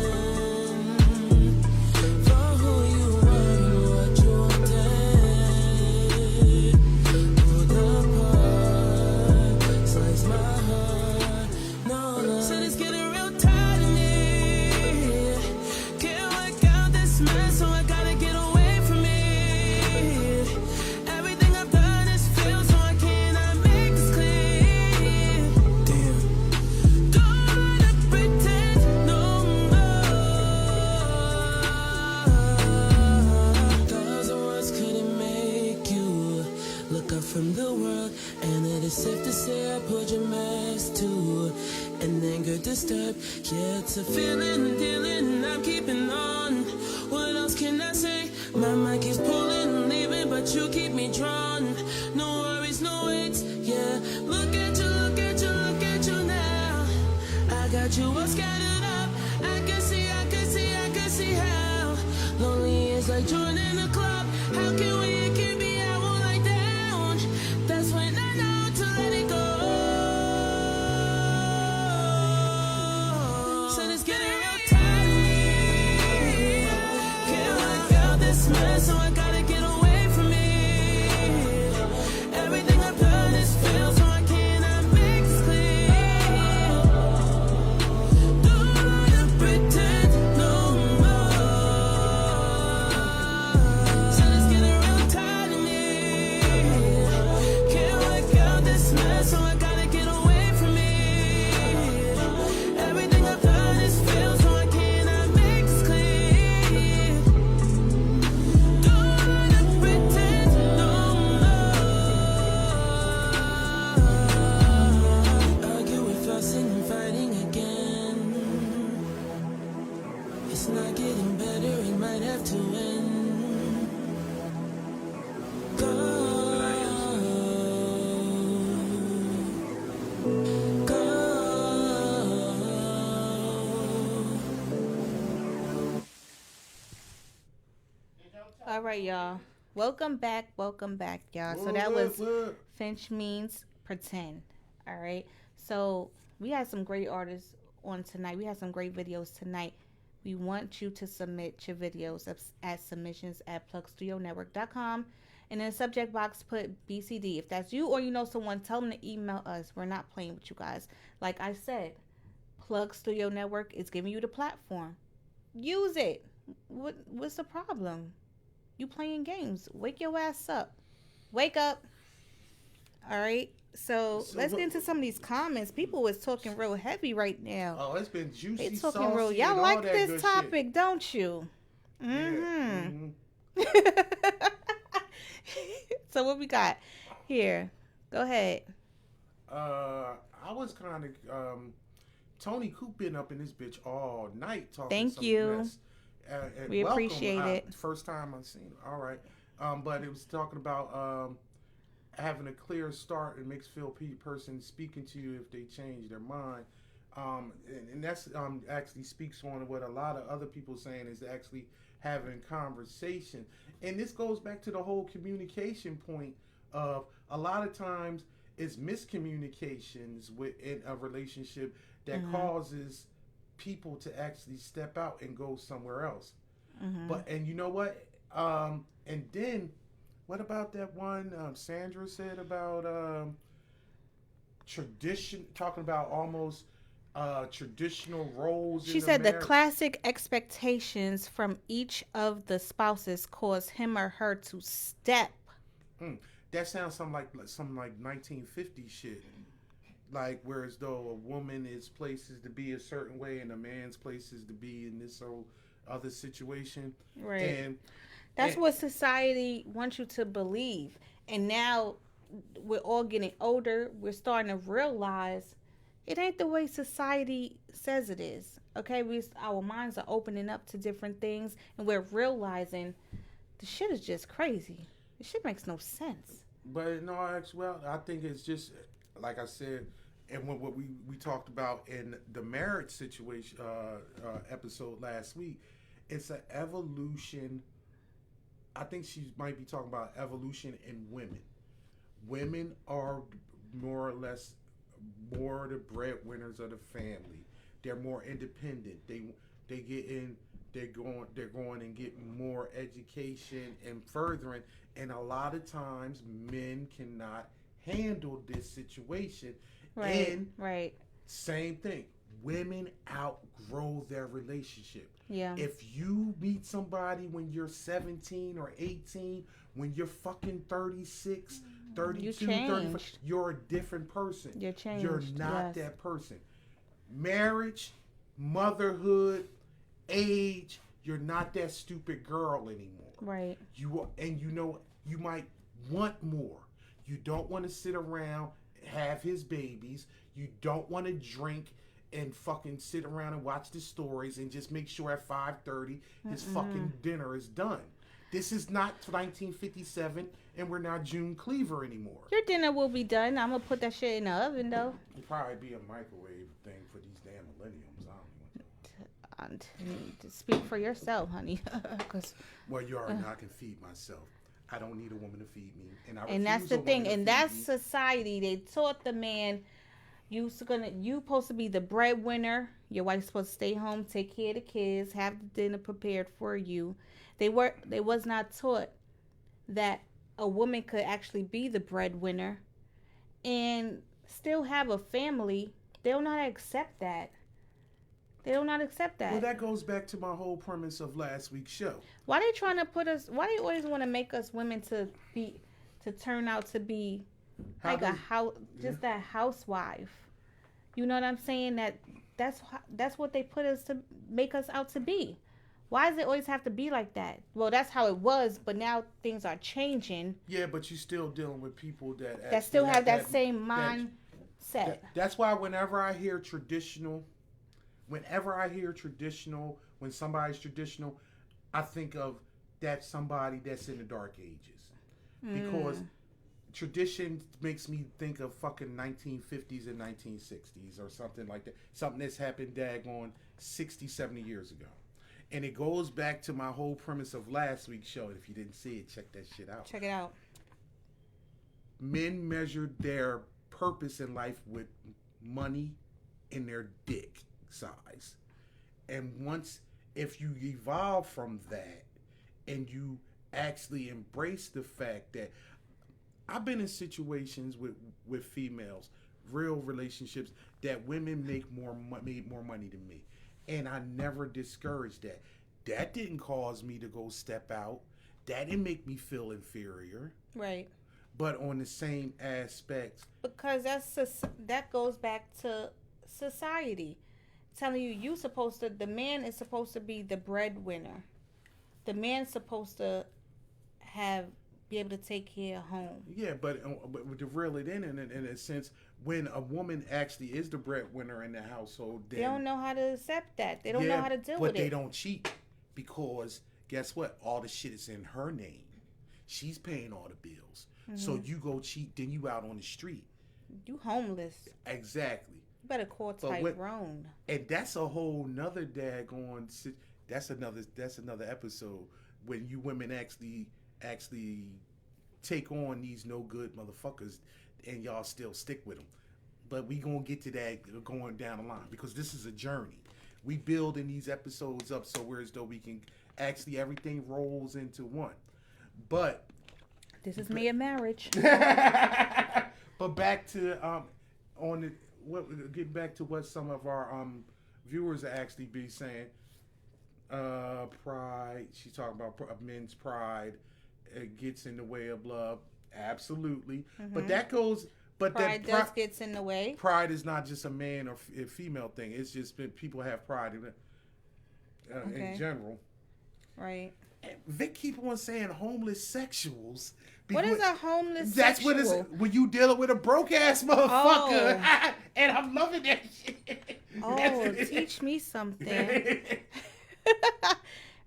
For who you are and what you wanted. Pulled apart, slice my heart. No, said it's getting real tired of me. Can't work out this mess, so I gotta get away from me. Everything I've done is failed, so I cannot make this clear. Damn. Don't wanna pretend no more. Thousand words couldn't make you look up from the world, and it is safe to say I put your mess too. And anger disturbed, yeah, it's a feeling and dealing, and I'm keeping on. What else can I say? My mind keeps pulling and leaving, but you keep me drawn. No worries, no waits, yeah. Look at you, look at you, look at you now. I got you all scattered up. I can see, I can see, I can see how lonely is like joining a club. How can we keep me? I won't lie down. That's when I know to let it go. Said it's getting real tired of me. Can't work out this mess, so I gotta get away from me. Everything I've done is failed, so I cannot make this clear. Don't wanna pretend no more. Said it's getting real tired of me. Can't work out this mess, so I gotta get away from me. Everything I've done is failed, so I cannot make this clear. Don't wanna pretend no more. Arguing, fussing, and fighting again. It's not getting better, it might have to end. Go. Go. All right, y'all. Welcome back, y'all. So that was Finch means pretend. All right. So we had some great artists on tonight. We had some great videos tonight. We want you to submit your videos at submissions@plugstudionetwork.com. And in the subject box, put BCD. If that's you or you know someone, tell them to email us. We're not playing with you guys. Like I said, Plug Studio Network is giving you the platform. Use it. What's the problem? You playing games. Wake your ass up. Wake up. All right. So let's get into some of these comments. People was talking real heavy right now. Oh, it's been juicy, They talking saucy, real. Y'all and all like that this good topic, shit. don't you? Yeah. So what we got here? Go ahead. I was kind of Tony Coop been up in this bitch all night talking. Thank some you. Mess. And We welcome. appreciate it. First time I've seen it. All right, but it was talking about having a clear start and makes feel person speaking to you if they change their mind. And that's actually speaks on what a lot of other people saying is actually having conversation. And this goes back to the whole communication point of a lot of times it's miscommunications within a relationship that causes people to actually step out and go somewhere else. But and you know what? And then, what about that one Sandra said about tradition? Talking about almost traditional roles She in the said the marriage. classic expectations from each of the spouses cause him or her to step. Mm, that sounds something like 1950 shit. Like whereas though a woman is places to be a certain way and a man's places to be in this whole other situation. Right. And That's and what society wants you to believe. And now we're all getting older. We're starting to realize it ain't the way society says it is. Okay, our minds are opening up to different things, and we're realizing the shit is just crazy. This shit makes no sense. but in all well, I think it's just like I said, and what we talked about in the marriage situation episode last week. It's an evolution. I think she might be talking about evolution in women. Women are more or less more the breadwinners of the family. They're more independent. They get in. They're going and getting more education and furthering. And a lot of times, men cannot handle this situation. Right, And right. same thing. Women outgrow their relationship. Yeah. If you meet somebody when you're 17 or 18, when you're fucking 36, 32, 35, you're a different person. You're changed. You're not yes. that person. Marriage, motherhood, age, you're not that stupid girl anymore. Right. You might want more. You don't want to sit around, have his babies. You don't want to drink and fucking sit around and watch the stories and just make sure at 5:30 his fucking dinner is done. This is not 1957 and we're not June Cleaver anymore. Your dinner will be done. I'm gonna put that shit in the oven though. It'll probably be a microwave thing for these damn millenniums. I don't know. To speak for yourself, honey. Well, you already know I can feed myself. I don't need a woman to feed me, and that's the thing. And that's society. They taught the man you supposed to be the breadwinner. Your wife's supposed to stay home, take care of the kids, have the dinner prepared for you. They was not taught that a woman could actually be the breadwinner and still have a family. They don't not accept that. They do not accept that. Well, that goes back to my whole premise of last week's show. Why they trying to put us? Why they always want to make us women to turn out to be like that housewife? You know what I'm saying? That's what they put us to make us out to be. Why does it always have to be like that? Well, that's how it was, but now things are changing. Yeah, but you're still dealing with people that still have that same mindset. That's why whenever I hear traditional, when somebody's traditional, I think of that somebody that's in the dark ages. Because tradition makes me think of fucking 1950s and 1960s or something like that. Something that's happened daggone 60, 70 years ago. And it goes back to my whole premise of last week's show. If you didn't see it, check that shit out. Check it out. Men measured their purpose in life with money and their dick size. And if you evolve from that and you actually embrace the fact that I've been in situations with females, real relationships, that women made more money than me. And I never discouraged that. That didn't cause me to go step out. That didn't make me feel inferior. Right. But on the same aspects. Because that goes back to society. Telling you the man is supposed to be the breadwinner. The man's supposed to be able to take care of home. Yeah, but to reel it in a sense, when a woman actually is the breadwinner in the household, then, they don't know how to accept that. They don't know how to deal with it. But they don't cheat because guess what? All the shit is in her name. She's paying all the bills. Mm-hmm. So you go cheat, then you out on the street. You homeless. Exactly. You better call Tyrone. And that's a whole nother daggone. That's another episode when you women actually take on these no good motherfuckers and y'all still stick with them. But we gonna get to that going down the line because this is a journey. we building these episodes up so where as though we can actually everything rolls into one. But this is me a marriage. but back to get back to what some of our viewers are actually be saying. Pride. She's talking about men's pride. It gets in the way of love. Absolutely. But that goes. But pride does gets in the way. Pride is not just a man or female thing. It's just been people have pride in it in general. Right. Vic keep on saying homeless sexuals. What is a homeless That's sexual? what it's when you dealing with a broke ass motherfucker. Oh. And I'm loving that shit. Oh, teach me something.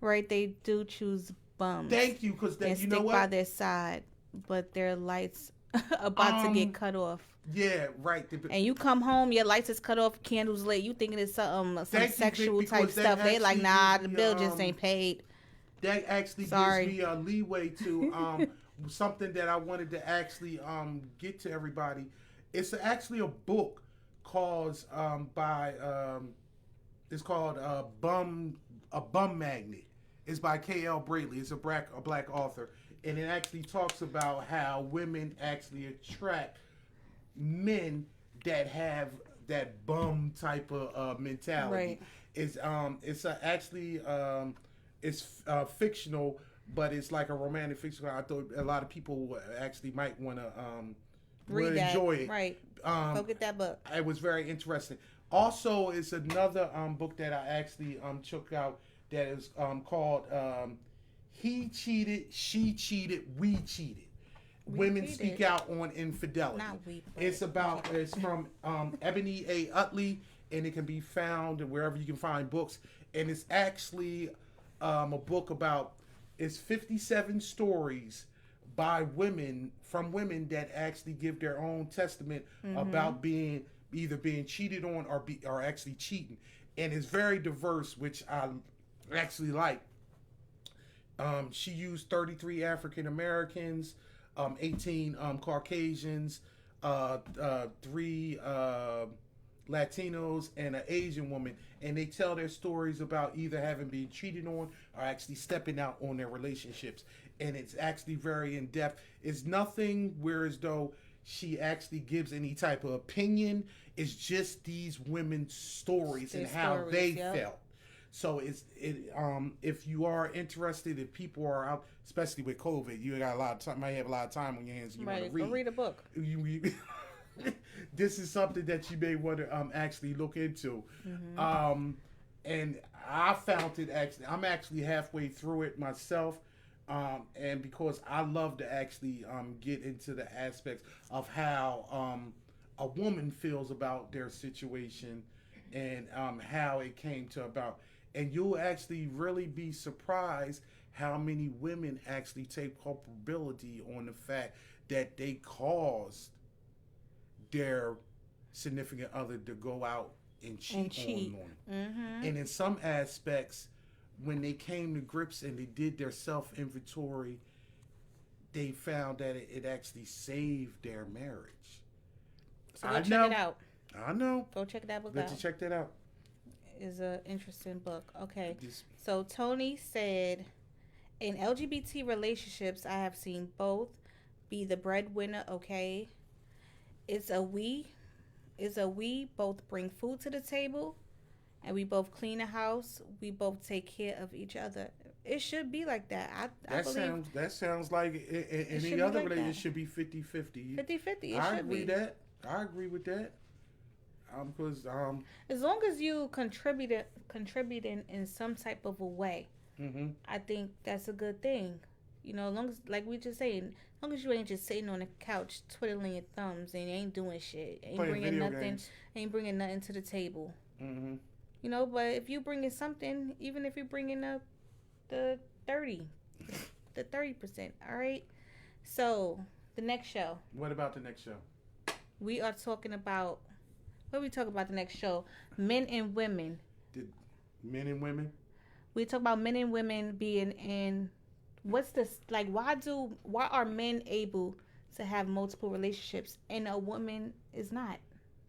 Right, they do choose bums. Thank you, because they you know stick what? by their side, but their lights about to get cut off. Yeah, right. And you come home, your lights is cut off, candles lit. You thinking it's some sexual type stuff. They like, nah, the bill just ain't paid. That actually gives me a leeway to something that I wanted to actually get to everybody. It's actually a book called it's called A Bum Magnet. It's by K.L. Braley. It's a black author, and it actually talks about how women actually attract men that have that bum type of mentality. Right. It's fictional, but it's like a romantic fiction. I thought a lot of people actually might want to enjoy it. Right. Go get that book. It was very interesting. Also, it's another book that I actually took out that is called He Cheated, She Cheated, We Cheated. Women Speak Out on Infidelity. It's from Ebony A. Utley, and it can be found wherever you can find books. And it's actually a book about, it's 57 stories by women that actually give their own testament about either being cheated on or actually cheating. And it's very diverse, which I actually like. She used 33 African Americans, 18 Caucasians, 3 Latinos, and an Asian woman, and they tell their stories about either having been cheated on or actually stepping out on their relationships. And it's actually very in depth. It's nothing where as though she actually gives any type of opinion. It's just these women's stories and how they felt. So if you are interested, if people are out, especially with COVID, you got a lot of time. Might have a lot of time on your hands. And you want to read. Go read a book. This is something that you may want to actually look into. And I found it actually. I'm actually halfway through it myself. And because I love to actually get into the aspects of how a woman feels about their situation and how it came to about. And you'll actually really be surprised how many women actually take culpability on the fact that they caused their significant other to go out and cheat. On them. And in some aspects, when they came to grips and they did their self-inventory, they found that it actually saved their marriage. So go check it out. I know. Go check that book out. Let you check that out. Is an interesting book. Okay. So Tony said, in LGBT relationships, I have seen both be the breadwinner, okay? It's a we both bring food to the table, and we both clean the house. We both take care of each other. It should be like that. I believe that sounds like any other relationship should be 50-50. 50-50. I agree with that. Because as long as you contributing in some type of a way, I think that's a good thing. You know, as long as, like we just saying, as long as you ain't just sitting on the couch twiddling your thumbs and you ain't doing shit, ain't bringing nothing to the table. You know, but if you bringing something, even if you're bringing up the 30%, all right. So the next show. What about the next show? We are talking about. What we talk about the next show? Men and women. Men and women? We talk about men and women being in. What's this like? Why are men able to have multiple relationships and a woman is not?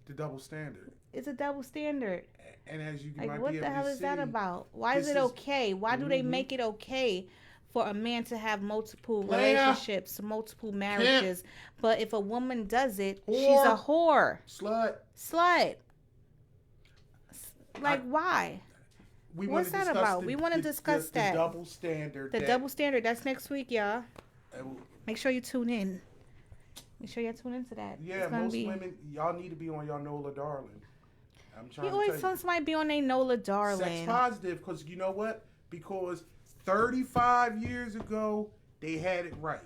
The double standard. It's a double standard. And as you Like, might what be the able hell to is that see, about? Why is this it is- okay? Why do they make it okay for a man to have multiple Player. relationships, multiple marriages? But if a woman does it, she's Whore. a whore. Slut. Like, why? What's that about? We want to discuss that. The double standard. The double standard. That's next week, y'all. Uh, Make sure you tune in. Make sure y'all tune into that. Yeah, most women, y'all need to be on y'all Nola Darling. I'm trying You to always tell tell somebody be on their Nola Darling. Sex positive, because you know what? Because 35 years ago, they had it right.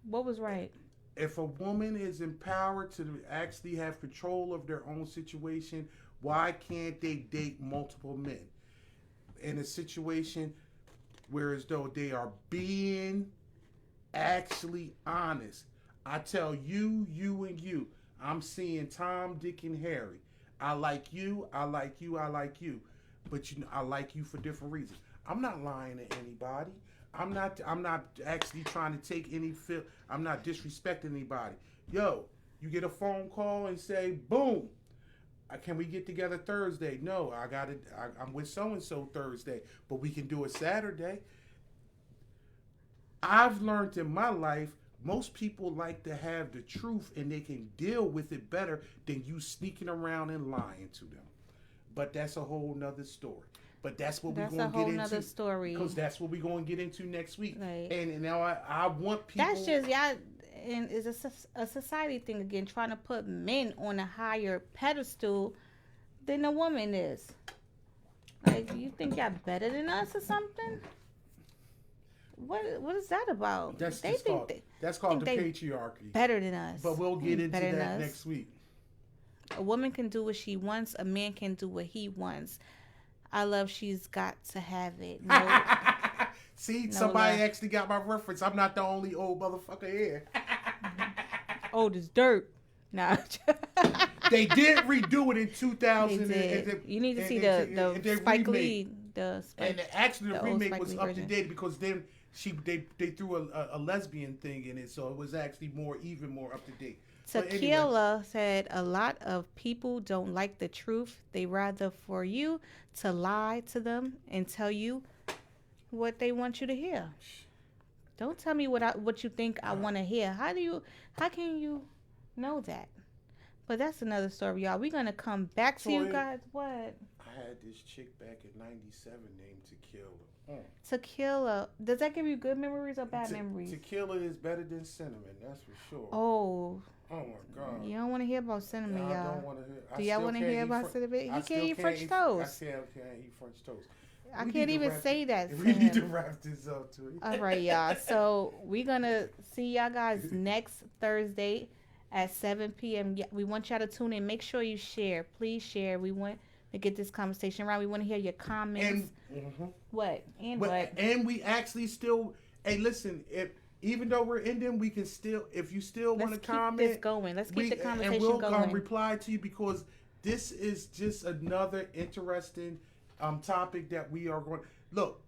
What was right? If a woman is empowered to actually have control of their own situation, why can't they date multiple men? In a situation where as though they are being actually honest. I tell you, and you. I'm seeing Tom, Dick, and Harry. I like you, I like you, I like you. But you know, I like you for different reasons. I'm not lying to anybody. I'm not actually trying to take any feel. I'm not disrespecting anybody. Yo, you get a phone call and say, boom, can we get together Thursday? No, I'm with so-and-so Thursday, but we can do it Saturday. I've learned in my life, most people like to have the truth and they can deal with it better than you sneaking around and lying to them. But that's a whole nother story. But that's what we're going to get into. That's a whole nother story. Because that's what we're going to get into next week. Right. And now I want people... That's just, y'all, and it's a society thing again, trying to put men on a higher pedestal than a woman is. Like, you think y'all better than us or something? What is that about? That's called the patriarchy. Better than us. But we'll get into that next week. A woman can do what she wants. A man can do what he wants. I love she's got to have it. No, See, somebody actually got my reference. I'm not the only old motherfucker here. Old as dirt. Nah. They did redo it in 2000. They did. You need to see the Spike Lee. The remake was up to date because then they threw a lesbian thing in it, so it was actually even more up to date. Tequila said a lot of people don't like the truth. They rather for you to lie to them and tell you what they want you to hear. Don't tell me what you think I want to hear. How can you know that? But that's another story, y'all. We're gonna come back to you guys. What? I had this chick back in '97 named Tequila. Tequila. Does that give you good memories or bad memories? Tequila is better than cinnamon. That's for sure. Oh. Oh my God. You don't want to hear about cinnamon, y'all. I don't want to hear. Do y'all want to hear about cinnamon? He can't eat French toast. I can't eat French toast. I can't even say that. We need to wrap this up too. All right, y'all. So we're gonna see y'all guys next Thursday at 7 p.m. We want y'all to tune in. Make sure you share. Please share. We want to get this conversation around. We want to hear your comments. What? And what? And we actually still. Hey, listen. Even though we're ending, we can still. If you still want to comment, let's keep this going. Let's keep the conversation going. And we'll reply to you because this is just another interesting topic that we are going. Look,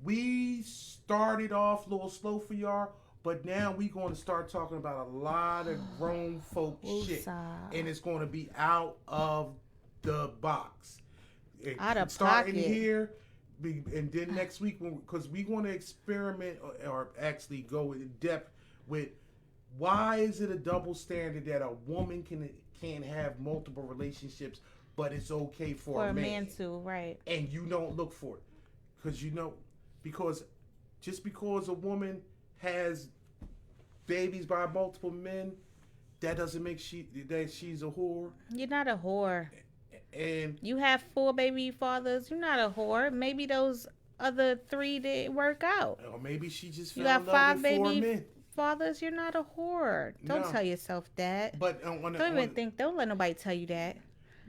we started off a little slow for y'all. But now we're going to start talking about a lot of grown folk shit. And it's going to be out of the box. Out of starting pocket. Here. And then next week, because we want to experiment or actually go in depth with why is it a double standard that a woman can have multiple relationships, but it's okay for a man to, right? And you don't look for it. Because just because a woman has babies by multiple men, that doesn't make that she's a whore. You're not a whore. And you have 4 baby fathers. You're not a whore. Maybe those other 3 didn't work out. Or maybe she just fell in love with 5 baby 4 men. Fathers. You're not a whore. Don't tell yourself that. But don't let nobody tell you that.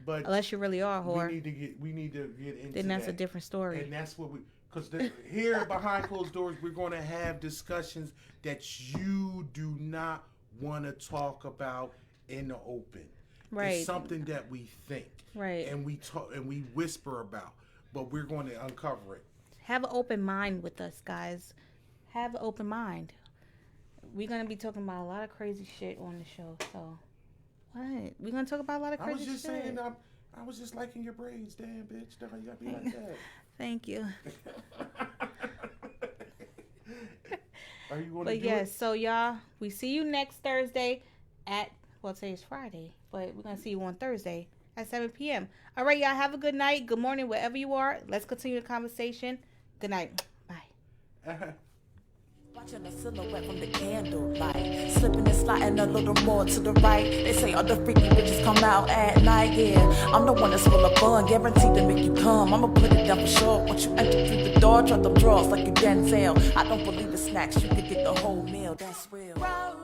But unless you really are a whore, we need to get into. Then that's a different story. And that's what because here behind closed doors, we're going to have discussions that you do not want to talk about in the open. Right. It's something that we think. Right. And we talk and we whisper about, but we're going to uncover it. Have an open mind with us, guys. Have an open mind. We're going to be talking about a lot of crazy shit on the show, so What? We're gonna talk about a lot of I crazy was just shit. saying, I was just liking your braids, damn bitch. Now you gotta be like that. Thank you. Are you going to But do yes, it? so y'all, we see you next Thursday at, well, today's Friday, but we're going to see you on Thursday at 7 p.m. All right, y'all, have a good night, good morning, wherever you are. Let's continue the conversation. Good night. Bye. Watching the silhouette from the candlelight, slipping and sliding a little more to the right. They say all the freaky bitches come out at night. Yeah, I'm the one that's full of fun, guaranteed to make you come. I'ma put it down for sure. Once you enter through the door, drop them drawers like you Denzel. I don't believe the snacks, you could get the whole meal. That's real. Rose.